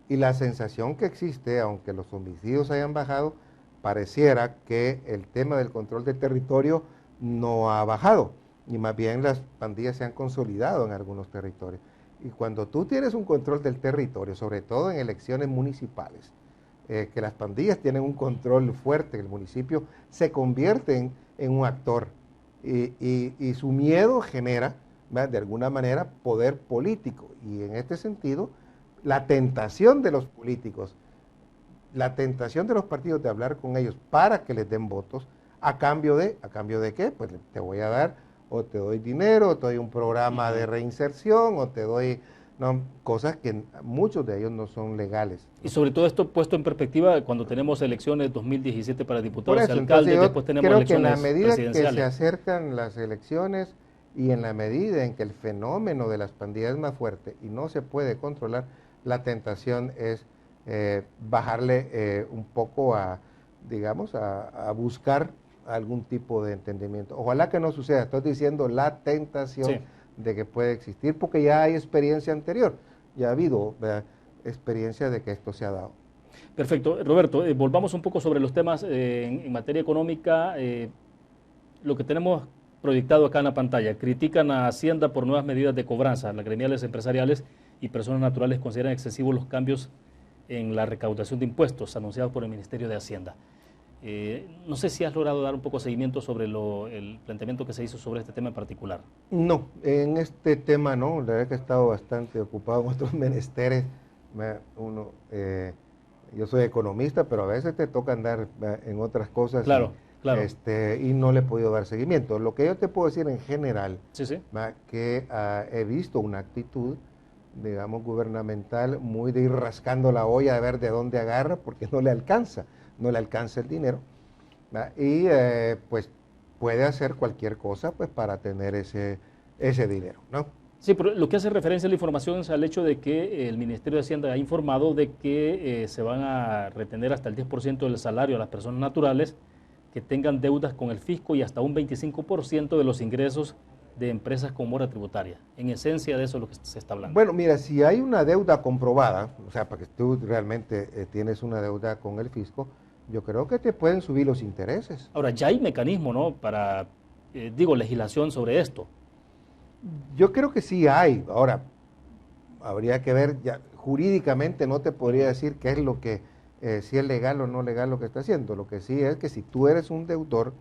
Y la sensación que existe, aunque los homicidios hayan bajado, pareciera que el tema del control del territorio no ha bajado, y más bien las pandillas se han consolidado en algunos territorios. Y cuando tú tienes un control del territorio, sobre todo en elecciones municipales, que las pandillas tienen un control fuerte en el municipio, se convierten en un actor, y su miedo genera, de alguna manera, poder político. Y en este sentido, la tentación de los políticos, la tentación de los partidos de hablar con ellos para que les den votos, ¿a cambio de qué? Pues te voy a dar, o te doy dinero, o te doy un programa de reinserción, o te doy cosas que muchos de ellos no son legales. Y sobre todo esto puesto en perspectiva cuando tenemos elecciones 2017 para diputados y alcaldes, entonces después tenemos elecciones presidenciales. Creo que en la medida que se acercan las elecciones y en la medida en que el fenómeno de las pandillas es más fuerte y no se puede controlar, la tentación es bajarle un poco digamos, a buscar algún tipo de entendimiento. Ojalá que no suceda, estoy diciendo la tentación, sí, de que puede existir, porque ya hay experiencia anterior, ya ha habido experiencia de que esto se ha dado. Perfecto. Roberto, volvamos un poco sobre los temas en materia económica, lo que tenemos proyectado acá en la pantalla. Critican a Hacienda por nuevas medidas de cobranza. Las gremiales empresariales y personas naturales consideran excesivos los cambios en la recaudación de impuestos anunciados por el Ministerio de Hacienda. No sé si has logrado dar un poco de seguimiento sobre el planteamiento que se hizo sobre este tema en particular. No, en este tema no, la verdad que he estado bastante ocupado en otros menesteres. Yo soy economista, pero a veces te toca andar en otras cosas. Claro, claro. Y no le he podido dar seguimiento. Lo que yo te puedo decir en general, sí, sí, que he visto una actitud, digamos, gubernamental, muy de ir rascando la olla, de ver de dónde agarra, porque no le alcanza el dinero, y pues puede hacer cualquier cosa pues para tener ese dinero, ¿no? Sí, pero lo que hace referencia a la información es al hecho de que el Ministerio de Hacienda ha informado de que se van a retener hasta el 10% del salario a las personas naturales que tengan deudas con el fisco y hasta un 25% de los ingresos de empresas con mora tributaria. En esencia de eso es lo que se está hablando. Bueno, mira, si hay una deuda comprobada, o sea, para que tú realmente tienes una deuda con el fisco, yo creo que te pueden subir los intereses. Ahora, ya hay mecanismo, ¿no?, para, legislación sobre esto. Yo creo que sí hay. Ahora, habría que ver, ya jurídicamente no te podría decir qué es lo que, si es legal o no legal lo que está haciendo. Lo que sí es que si tú eres un deudor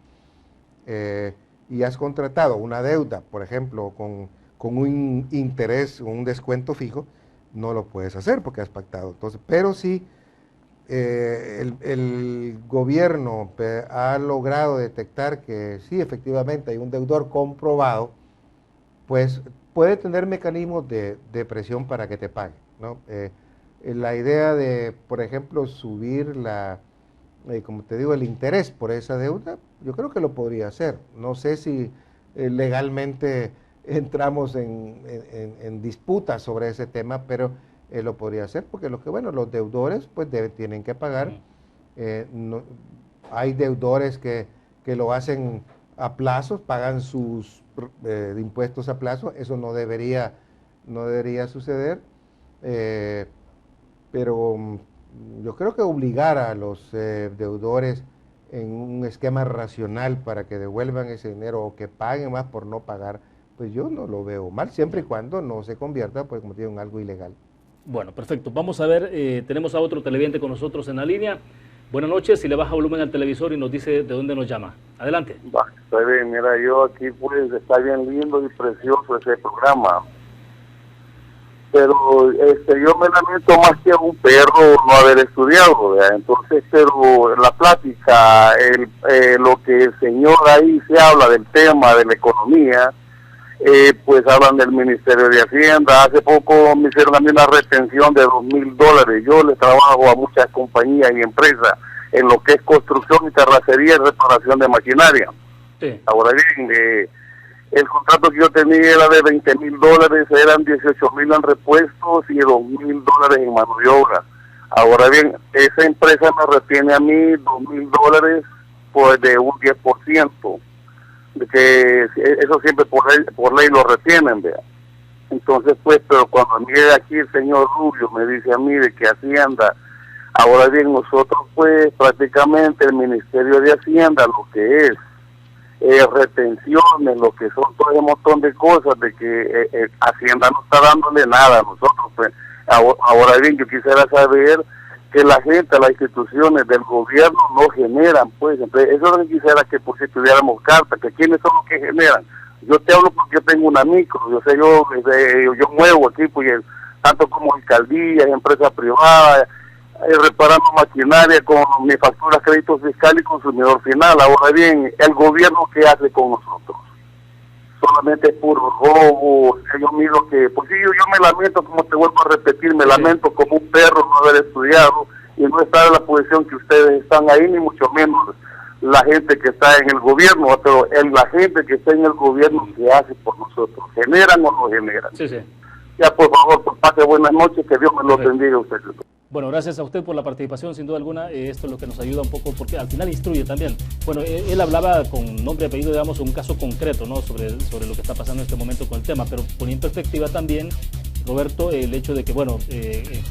y has contratado una deuda, por ejemplo, con un interés, un descuento fijo, no lo puedes hacer porque has pactado. Entonces, pero si el gobierno ha logrado detectar que sí, efectivamente hay un deudor comprobado, pues puede tener mecanismos de presión para que te pague, ¿no? La idea de, por ejemplo, subir como te digo, el interés por esa deuda, yo creo que lo podría hacer. No sé si legalmente entramos en disputa sobre ese tema, pero lo podría hacer porque los deudores pues tienen que pagar. Hay deudores que lo hacen a plazos, pagan sus impuestos a plazo. Eso no debería suceder, pero yo creo que obligar a los deudores en un esquema racional para que devuelvan ese dinero o que paguen más por no pagar, pues yo no lo veo mal, siempre y cuando no se convierta, pues como digo, en algo ilegal. Bueno, perfecto. Vamos a ver, tenemos a otro televidente con nosotros en la línea. Buenas noches, si le baja volumen al televisor y nos dice de dónde nos llama. Adelante. Está bien, mira, yo aquí pues está bien lindo y precioso ese programa. Pero yo me lamento más que a un perro no haber estudiado, ¿verdad? Entonces, pero la plática, lo que el señor ahí se habla del tema de la economía, pues hablan del Ministerio de Hacienda. Hace poco me hicieron a mí una retención de $2,000. Yo le trabajo a muchas compañías y empresas en lo que es construcción y terracería y reparación de maquinaria. Sí. Ahora bien, el contrato que yo tenía era de $20,000, eran $18,000 en repuestos y $2,000 en mano de obra. Ahora bien, esa empresa me retiene a mí $2,000 pues de un 10%, de que eso siempre por ley lo retienen, ¿vea? Entonces pues, pero cuando a mí aquí el señor Rubio me dice a mí de que Hacienda, ahora bien nosotros pues prácticamente el Ministerio de Hacienda lo que es retenciones, lo que son todo ese montón de cosas, de que Hacienda no está dándole nada a nosotros. Pues, ahora bien, yo quisiera saber que la gente, las instituciones del gobierno no generan, pues, entonces eso es lo que quisiera que pues, si tuviéramos cartas, que quiénes son los que generan. Yo te hablo porque yo tengo una micro, yo muevo aquí, pues, tanto como alcaldías, empresas privadas, reparando maquinaria con mi factura, crédito fiscal y consumidor final. Ahora bien, el gobierno, ¿qué hace con nosotros? Solamente es puro robo. Yo miro que, pues sí, yo me lamento, como te vuelvo a repetir, me lamento como un perro no haber estudiado y no estar en la posición que ustedes están ahí, ni mucho menos la gente que está en el gobierno, pero la gente que está en el gobierno, ¿qué hace por nosotros? ¿Generan o no generan? Sí, sí. Ya, por favor, pues pase buenas noches, que Dios me lo bendiga a ustedes. Bueno, gracias a usted por la participación, sin duda alguna. Esto es lo que nos ayuda un poco, porque al final instruye también. Bueno, él hablaba con nombre y apellido, digamos, un caso concreto, ¿no?, sobre lo que está pasando en este momento con el tema, pero ponía en perspectiva también, Roberto, el hecho de que, bueno, es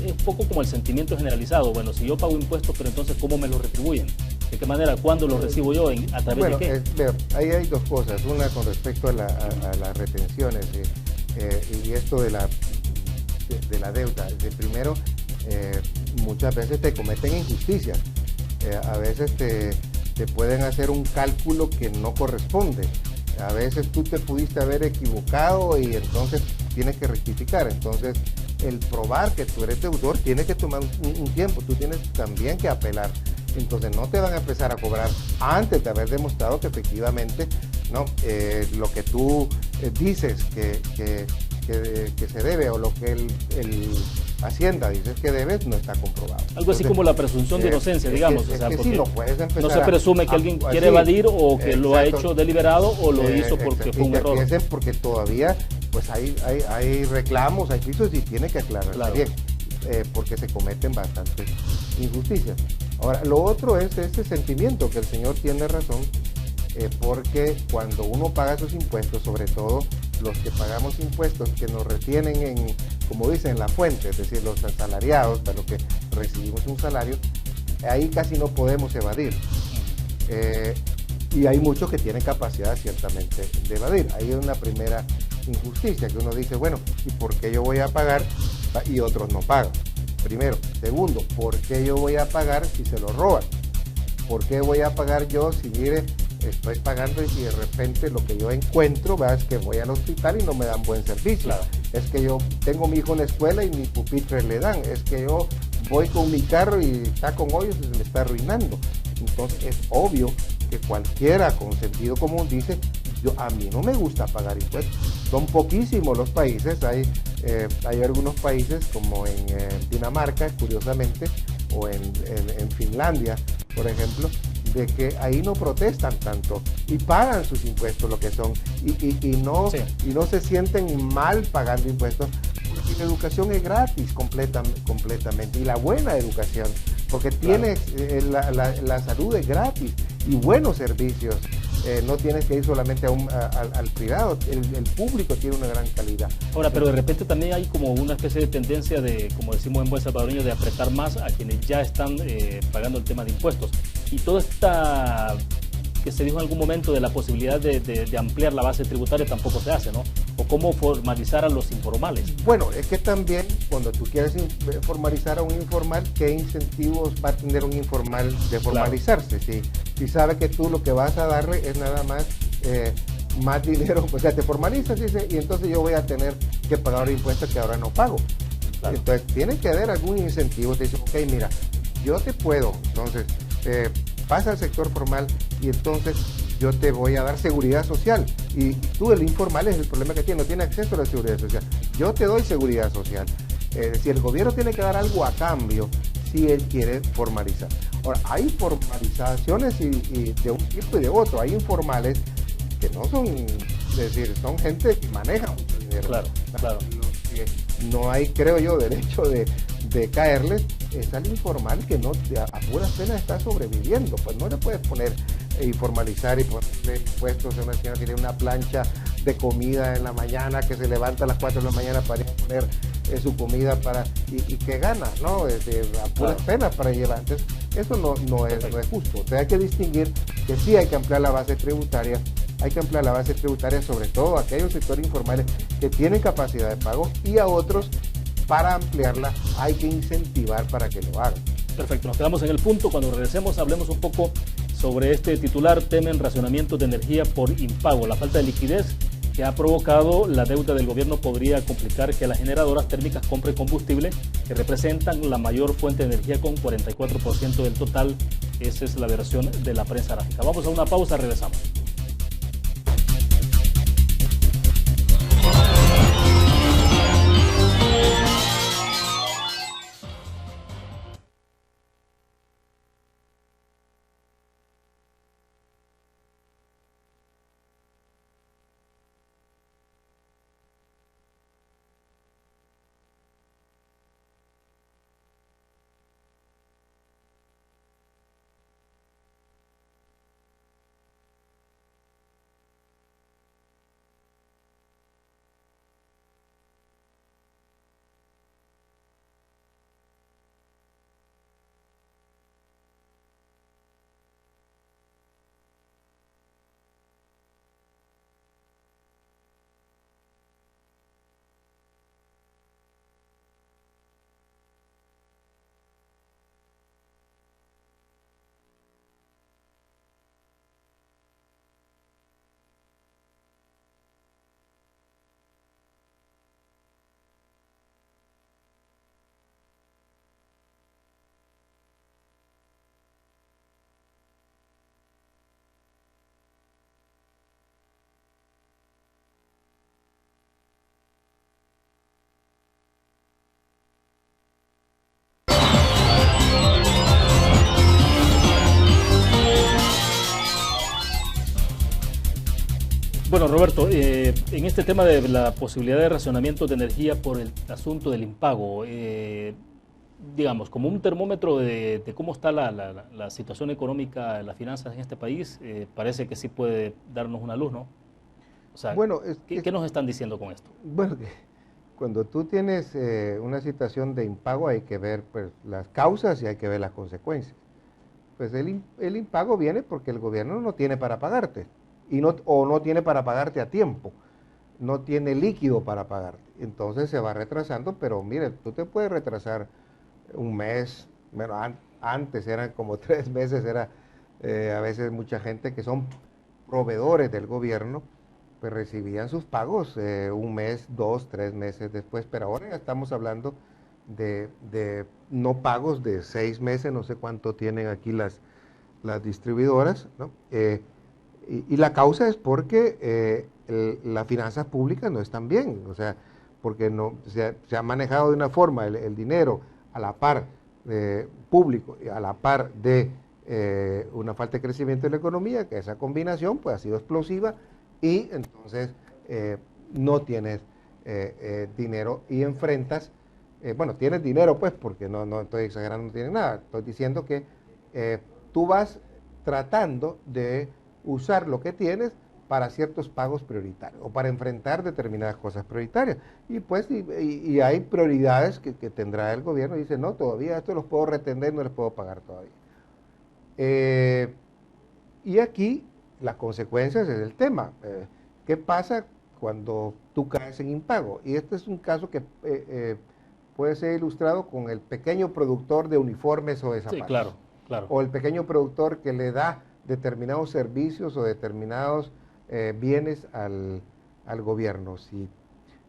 un poco como el sentimiento generalizado. Bueno, si yo pago impuestos, pero entonces, ¿cómo me los retribuyen? ¿De qué manera? ¿Cuándo los recibo yo? ¿A través de qué? Ahí hay dos cosas. Una con respecto a las retenciones y esto de la deuda. Primero, muchas veces te cometen injusticias. A veces te pueden hacer un cálculo que no corresponde. A veces tú te pudiste haber equivocado y entonces tienes que rectificar. Entonces, el probar que tú eres deudor tiene que tomar un tiempo. Tú tienes también que apelar. Entonces, no te van a empezar a cobrar antes de haber demostrado que efectivamente, ¿no?, lo que tú dices que se debe, o lo que el Hacienda dice que debes, no está comprobado. Algo así como la presunción de inocencia, digamos. O sea, porque sí, no puedes empezar no se presume que alguien quiere evadir o que lo ha hecho deliberado o lo hizo porque fue un error. Porque todavía pues hay reclamos, hay juicios y tiene que aclarar bien, porque se cometen bastantes injusticias. Ahora, lo otro es ese sentimiento, que el señor tiene razón, porque cuando uno paga sus impuestos, sobre todo los que pagamos impuestos que nos retienen en, como dicen, en la fuente, es decir, los asalariados, para los que recibimos un salario, ahí casi no podemos evadir. Y hay muchos que tienen capacidad ciertamente de evadir. Ahí es una primera injusticia, que uno dice, bueno, ¿y por qué yo voy a pagar y otros no pagan? Primero. Segundo, ¿por qué yo voy a pagar si se lo roban? ¿Por qué voy a pagar yo si, mire, estoy pagando y de repente lo que yo encuentro es que voy al hospital y no me dan buen servicio? Claro. Es que yo tengo a mi hijo en la escuela y ni pupitre le dan. Es que yo voy con mi carro y está con hoyos y se me está arruinando. Entonces es obvio que cualquiera con sentido común dice, a mí no me gusta pagar impuestos. Son poquísimos los países, hay algunos países como en Dinamarca, curiosamente, o en Finlandia, por ejemplo, de que ahí no protestan tanto y pagan sus impuestos, lo que son, y no se sienten mal pagando impuestos, porque la educación es gratis completamente, y la buena educación, porque tienes la salud es gratis y buenos servicios. No tienes que ir solamente al privado, el público tiene una gran calidad. Ahora, pero de repente también hay como una especie de tendencia de, como decimos en buen salvadoreño, de apretar más a quienes ya están pagando el tema de impuestos. Y toda esta que se dijo en algún momento de la posibilidad de ampliar la base tributaria tampoco se hace, ¿no? O cómo formalizar a los informales. Bueno, es que también cuando tú quieres formalizar a un informal, ¿qué incentivos va a tener un informal de formalizarse? Claro. Si sabe que tú lo que vas a darle es nada más dinero, o sea, te formalizas, dice, y entonces yo voy a tener que pagar impuestos que ahora no pago. Claro. Entonces tiene que haber algún incentivo, te dice, ok, mira, yo te puedo, entonces pasa al sector formal y entonces yo te voy a dar seguridad social. Y tú, el informal, es el problema que tiene, no tiene acceso a la seguridad social. Yo te doy seguridad social. Si el gobierno tiene que dar algo a cambio, si él quiere formalizar. Ahora, hay formalizaciones y de un tipo y de otro. Hay informales que no son, es decir, son gente que maneja mucho dinero. Claro, claro. No hay, creo yo, derecho de caerles. Es al informal que no, a puras penas está sobreviviendo. Pues no le puedes poner y formalizar y ponerle impuestos a una señora que tiene una plancha de comida en la mañana, que se levanta a las 4 de la mañana para ir a poner su comida y que gana, ¿no? A puras penas para llevar. Entonces, eso no es justo. Entonces hay que distinguir que sí hay que ampliar la base tributaria. Hay que ampliar la base tributaria, sobre todo a aquellos sectores informales que tienen capacidad de pago, y a otros, para ampliarla, hay que incentivar para que lo hagan. Perfecto, nos quedamos en el punto. Cuando regresemos, hablemos un poco sobre este titular: temen racionamiento de energía por impago. La falta de liquidez que ha provocado la deuda del gobierno podría complicar que las generadoras térmicas compren combustible, que representan la mayor fuente de energía con 44% del total. Esa es la versión de la prensa gráfica. Vamos a una pausa, regresamos. Bueno, Roberto, en este tema de la posibilidad de racionamiento de energía por el asunto del impago, digamos, como un termómetro de cómo está la situación económica, las finanzas en este país, parece que sí puede darnos una luz, ¿no? O sea, Bueno, ¿qué nos están diciendo con esto? bueno, que cuando tú tienes una situación de impago hay que ver pues, las causas y hay que ver las consecuencias. Pues el impago viene porque el gobierno no tiene para pagarte o no tiene para pagarte a tiempo, no tiene líquido para pagarte. Entonces se va retrasando, pero mire, tú te puedes retrasar un mes, bueno, antes eran como 3 meses, era a veces mucha gente que son proveedores del gobierno, pues recibían sus pagos 1 mes, 2, 3 meses después, pero ahora ya estamos hablando de no pagos de 6 meses, no sé cuánto tienen aquí las distribuidoras, ¿no? Y la causa es porque las finanzas públicas no están bien, o sea, porque no se ha manejado de una forma el dinero a la par público, a la par de una falta de crecimiento de la economía, que esa combinación pues ha sido explosiva y entonces no tienes dinero y enfrentas, bueno, tienes dinero pues, porque no estoy exagerando, no tienes nada, estoy diciendo que tú vas tratando de usar lo que tienes para ciertos pagos prioritarios o para enfrentar determinadas cosas prioritarias. Y pues y hay prioridades que tendrá el gobierno y dice, no, todavía esto los puedo retener, no les puedo pagar todavía. Y aquí las consecuencias es el tema. ¿Qué pasa cuando tú caes en impago? Y este es un caso que puede ser ilustrado con el pequeño productor de uniformes o de zapatos. Sí, claro, claro. O el pequeño productor que le da determinados servicios o determinados bienes al gobierno. Si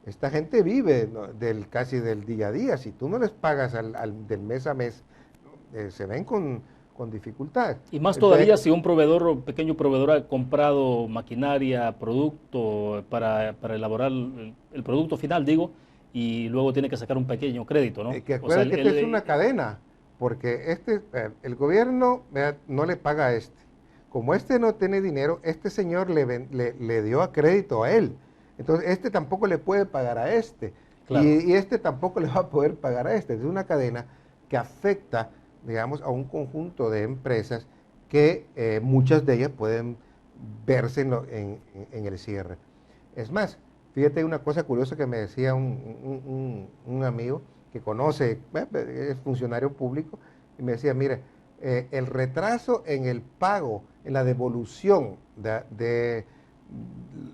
esta gente vive, ¿no?, casi del día a día, si tú no les pagas del mes a mes, se ven con dificultades. Y más todavía si un pequeño proveedor ha comprado maquinaria, producto para elaborar el producto final, digo, y luego tiene que sacar un pequeño crédito, ¿no? Que acuérdate que esta es una cadena, porque el gobierno no le paga a este. Como este no tiene dinero, este señor le dio a crédito a él. Entonces, este tampoco le puede pagar a este. Claro. Y este tampoco le va a poder pagar a este. Es una cadena que afecta, digamos, a un conjunto de empresas que muchas de ellas pueden verse en el cierre. Es más, fíjate una cosa curiosa que me decía un amigo que conoce, es funcionario público, y me decía, mire, el retraso en el pago, en la devolución de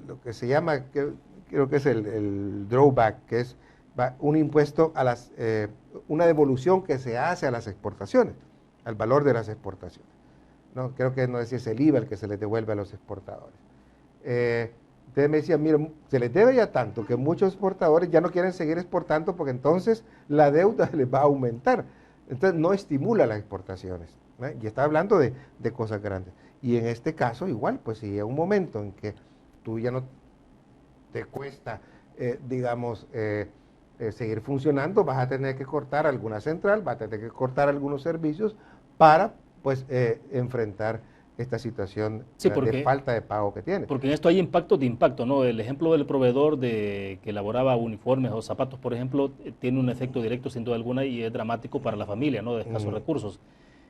lo que se llama, creo que es el drawback, que es un impuesto a una devolución que se hace a las exportaciones, al valor de las exportaciones. No, creo que no es si es el IVA el que se les devuelve a los exportadores. Entonces me decía, mira, se les debe ya tanto que muchos exportadores ya no quieren seguir exportando porque entonces la deuda les va a aumentar. Entonces no estimula las exportaciones, ¿no? Y está hablando de cosas grandes. Y en este caso igual, pues si hay un momento en que tú ya no te cuesta, digamos, seguir funcionando, vas a tener que cortar alguna central, vas a tener que cortar algunos servicios para pues enfrentar esta situación de falta de pago que tiene. Porque en esto hay impactos de impacto, ¿no? El ejemplo del proveedor que elaboraba uniformes o zapatos, por ejemplo, tiene un efecto directo sin duda alguna y es dramático para la familia, ¿no?, de escasos recursos.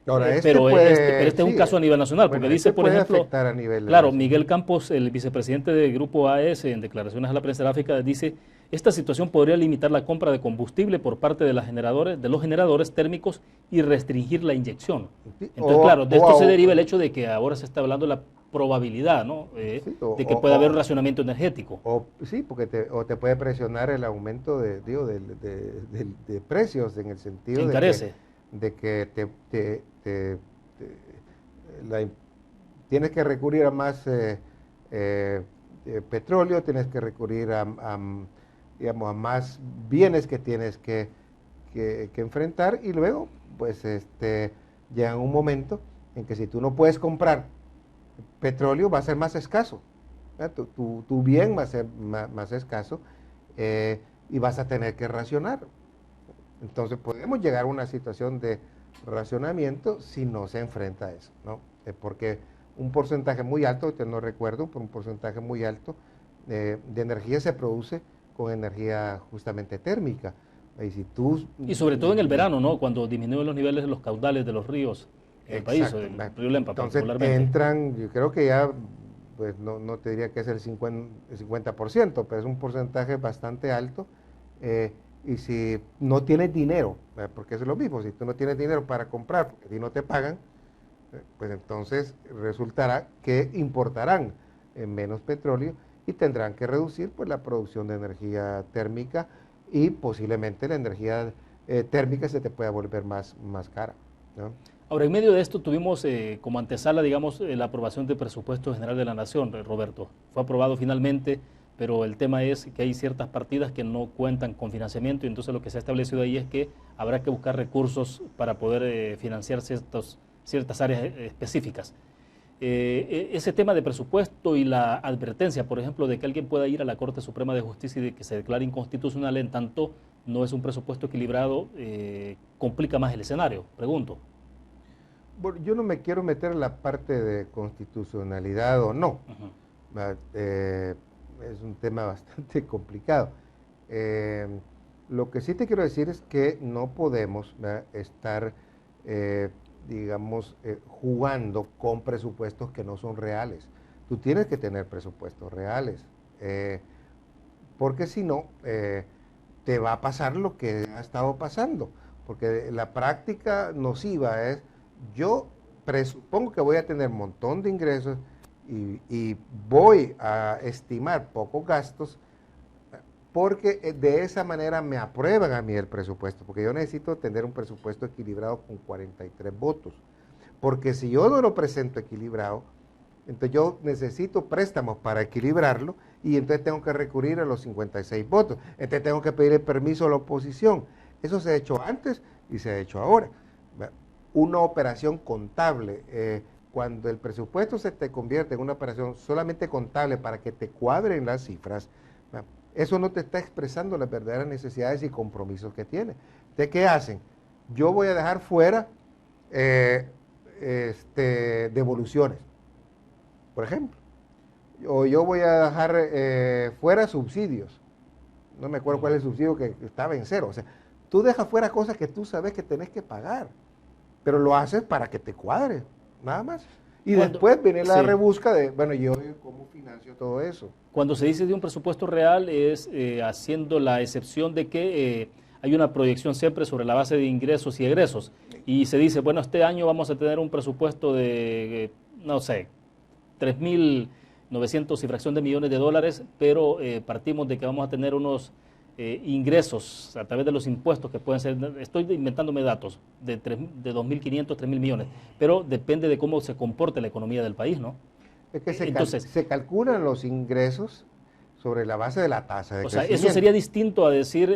Ahora, pero este es un caso a nivel nacional, porque dice, por ejemplo, a nivel claro, Miguel Campos, el vicepresidente del Grupo AES, en declaraciones a la prensa gráfica, dice, esta situación podría limitar la compra de combustible por parte de los generadores térmicos y restringir la inyección. Entonces, claro, de esto se deriva el hecho de que ahora se está hablando de la probabilidad, ¿no?, de que pueda haber un racionamiento energético. Sí, porque te puede presionar el aumento de precios, en el sentido que encarece. de que tienes que recurrir a más petróleo, tienes que recurrir digamos, a más bienes que tienes que enfrentar, y luego pues llega un momento en que si tú no puedes comprar petróleo va a ser más escaso, tu bien va a ser más escaso, y vas a tener que racionar. Entonces podemos llegar a una situación de racionamiento si no se enfrenta a eso, ¿no? Porque un porcentaje muy alto, no recuerdo, pero un porcentaje muy alto de energía se produce con energía justamente térmica, Y sobre todo en el verano, ¿no? Cuando disminuyen los niveles de los caudales de los ríos en el país, el río Lempa entonces particularmente. entran, yo creo que ya, pues no te diría que es el 50%, pero es un porcentaje bastante alto. Y si no tienes dinero, porque eso es lo mismo, si tú no tienes dinero para comprar, porque a ti no te pagan, pues entonces resultará que importarán menos petróleo y tendrán que reducir pues la producción de energía térmica, y posiblemente la energía térmica se te pueda volver más cara, ¿no? Ahora, en medio de esto tuvimos como antesala, digamos, la aprobación del presupuesto general de la Nación, Roberto. Fue aprobado finalmente, pero el tema es que hay ciertas partidas que no cuentan con financiamiento, y entonces lo que se ha establecido ahí es que habrá que buscar recursos para poder financiar ciertas áreas específicas. Ese tema de presupuesto y la advertencia, por ejemplo, de que alguien pueda ir a la Corte Suprema de Justicia y de que se declare inconstitucional en tanto no es un presupuesto equilibrado, complica más el escenario, pregunto. Bueno, yo no me quiero meter en la parte de constitucionalidad o no. Es un tema bastante complicado. Lo que sí te quiero decir es que no podemos estar, digamos, jugando con presupuestos que no son reales. Tú tienes que tener presupuestos reales, porque si no, te va a pasar lo que ha estado pasando, porque la práctica nociva es, yo presupongo que voy a tener un montón de ingresos y voy a estimar pocos gastos, porque de esa manera me aprueban a mí el presupuesto, porque yo necesito tener un presupuesto equilibrado con 43 votos, porque si yo no lo presento equilibrado, entonces yo necesito préstamos para equilibrarlo, y entonces tengo que recurrir a los 56 votos, entonces tengo que pedir el permiso a la oposición. Eso se ha hecho antes y se ha hecho ahora. Una operación contable, cuando el presupuesto se te convierte en una operación solamente contable para que te cuadren las cifras, eso no te está expresando las verdaderas necesidades y compromisos que tiene. ¿De qué hacen? Yo voy a dejar fuera devoluciones, por ejemplo, o yo voy a dejar fuera subsidios. No me acuerdo cuál es el subsidio que estaba en cero. O sea, tú dejas fuera cosas que tú sabes que tenés que pagar, pero lo haces para que te cuadre, nada más. Y después viene la rebusca de, bueno, yo cómo financio todo eso. Cuando se dice de un presupuesto real es haciendo la excepción de que hay una proyección siempre sobre la base de ingresos y egresos. Y se dice, bueno, este año vamos a tener un presupuesto de, no sé, 3.900 y fracción de millones de dólares, pero partimos de que vamos a tener unos ingresos a través de los impuestos que pueden ser, estoy inventándome datos, de 2.500, 3.000 millones, pero depende de cómo se comporte la economía del país, ¿no? Es que se calculan los ingresos sobre la base de la tasa de crecimiento. O sea, eso sería distinto a decir,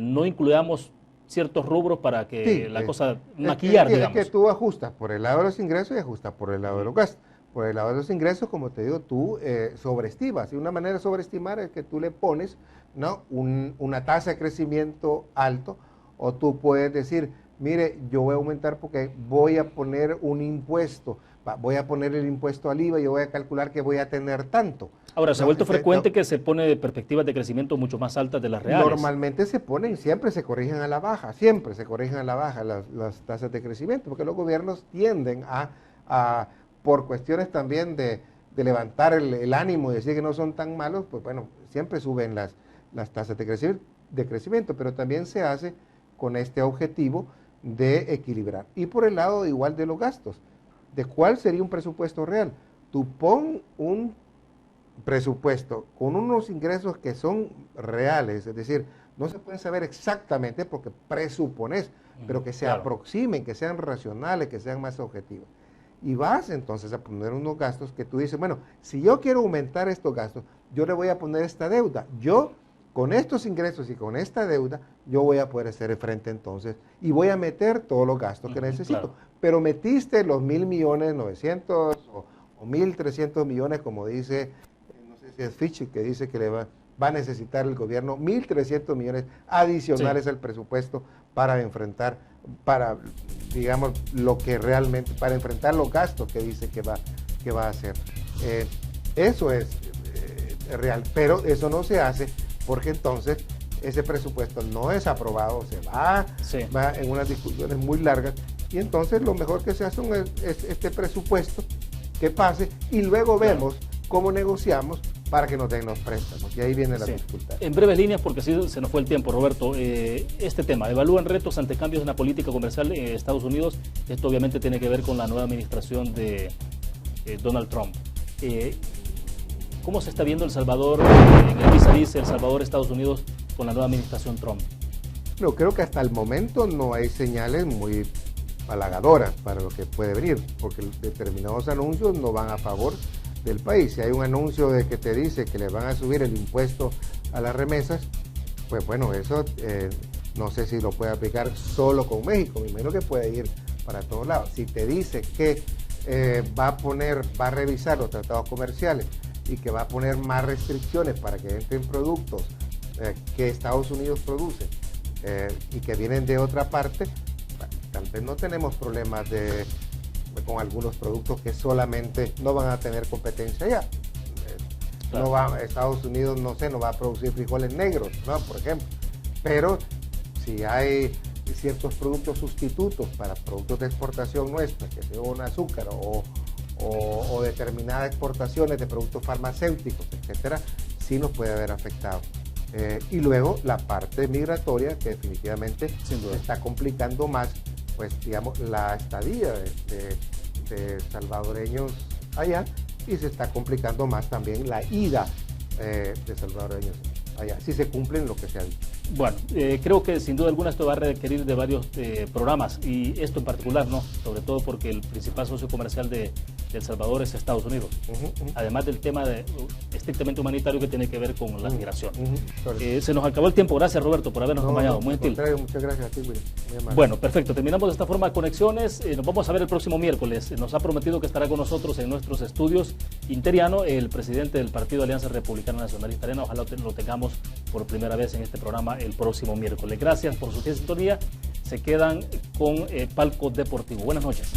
no incluyamos ciertos rubros para que la cosa maquillar, digamos. Es que tú ajustas por el lado de los ingresos y ajustas por el lado de los gastos. Por el lado de los ingresos, como te digo, tú sobreestimas. Y una manera de sobreestimar es que tú le pones, ¿no?, una tasa de crecimiento alto, o tú puedes decir, mire, yo voy a aumentar porque voy a poner un impuesto, voy a poner el impuesto al IVA y yo voy a calcular que voy a tener tanto. Ahora, se ha vuelto frecuente que se pone perspectivas de crecimiento mucho más altas de las reales. Normalmente se ponen, siempre se corrigen a la baja, siempre se corrigen a la baja las tasas de crecimiento, porque los gobiernos tienden a por cuestiones también de levantar el ánimo y decir que no son tan malos, pues bueno, siempre suben las tasas de crecimiento, pero también se hace con este objetivo de equilibrar. Y por el lado igual de los gastos, ¿de cuál sería un presupuesto real? Tú pon un presupuesto con unos ingresos que son reales, es decir, no se puede saber exactamente porque presupones, pero que se aproximen, que sean racionales, que sean más objetivos. Y vas entonces a poner unos gastos que tú dices, bueno, si yo quiero aumentar estos gastos, yo le voy a poner esta deuda. Yo, con estos ingresos y con esta deuda, yo voy a poder hacer frente entonces y voy a meter todos los gastos que necesito. Claro. Pero metiste los 1.900.000 o 1.300 millones, como dice, no sé si es Fitch, que dice que va a necesitar el gobierno 1.300 millones adicionales al presupuesto para enfrentar, digamos, lo que realmente, para enfrentar los gastos que dice que va a hacer. Eso es real, pero eso no se hace porque entonces ese presupuesto no es aprobado, va en unas discusiones muy largas, y entonces lo mejor que se hace es este presupuesto que pase, y luego vemos cómo negociamos para que nos den los préstamos, y ahí viene la dificultad. En breves líneas, porque así se nos fue el tiempo, Roberto, este tema, evalúan retos ante cambios en la política comercial en Estados Unidos. Esto obviamente tiene que ver con la nueva administración de Donald Trump. ¿Cómo se está viendo El Salvador, en el vis-a-vis El Salvador, Estados Unidos, con la nueva administración Trump? No, creo que hasta el momento no hay señales muy halagadoras para lo que puede venir, porque determinados anuncios no van a favor del país. Si hay un anuncio de que te dice que le van a subir el impuesto a las remesas, pues bueno, eso no sé si lo puede aplicar solo con México, me imagino que puede ir para todos lados. Si te dice que va a revisar los tratados comerciales y que va a poner más restricciones para que entren productos que Estados Unidos produce y que vienen de otra parte, tal vez no tenemos problemas con algunos productos que solamente no van a tener competencia allá. Estados Unidos, no va a producir frijoles negros, ¿no? Por ejemplo. Pero si hay ciertos productos sustitutos para productos de exportación nuestra, que sea un azúcar o determinadas exportaciones de productos farmacéuticos, etcétera, sí nos puede haber afectado. Y luego la parte migratoria, que definitivamente está complicando más, pues digamos, la estadía de salvadoreños allá, y se está complicando más también la ida de salvadoreños allá, si se cumplen lo que se ha dicho. Bueno, creo que sin duda alguna esto va a requerir de varios programas, y esto en particular, ¿no? Sobre todo porque el principal socio comercial de El Salvador es Estados Unidos, además del tema estrictamente humanitario que tiene que ver con la migración. Se nos acabó el tiempo. Gracias, Roberto, por habernos acompañado. Muy gentil. Muchas gracias a ti, William. Bueno, perfecto. Terminamos de esta forma Conexiones. Nos vamos a ver el próximo miércoles. Nos ha prometido que estará con nosotros en nuestros estudios Interiano, el presidente del Partido Alianza Republicana Nacionalista Arena. Ojalá lo tengamos por primera vez en este programa el próximo miércoles. Gracias por su sintonía. Se quedan con Palco Deportivo. Buenas noches.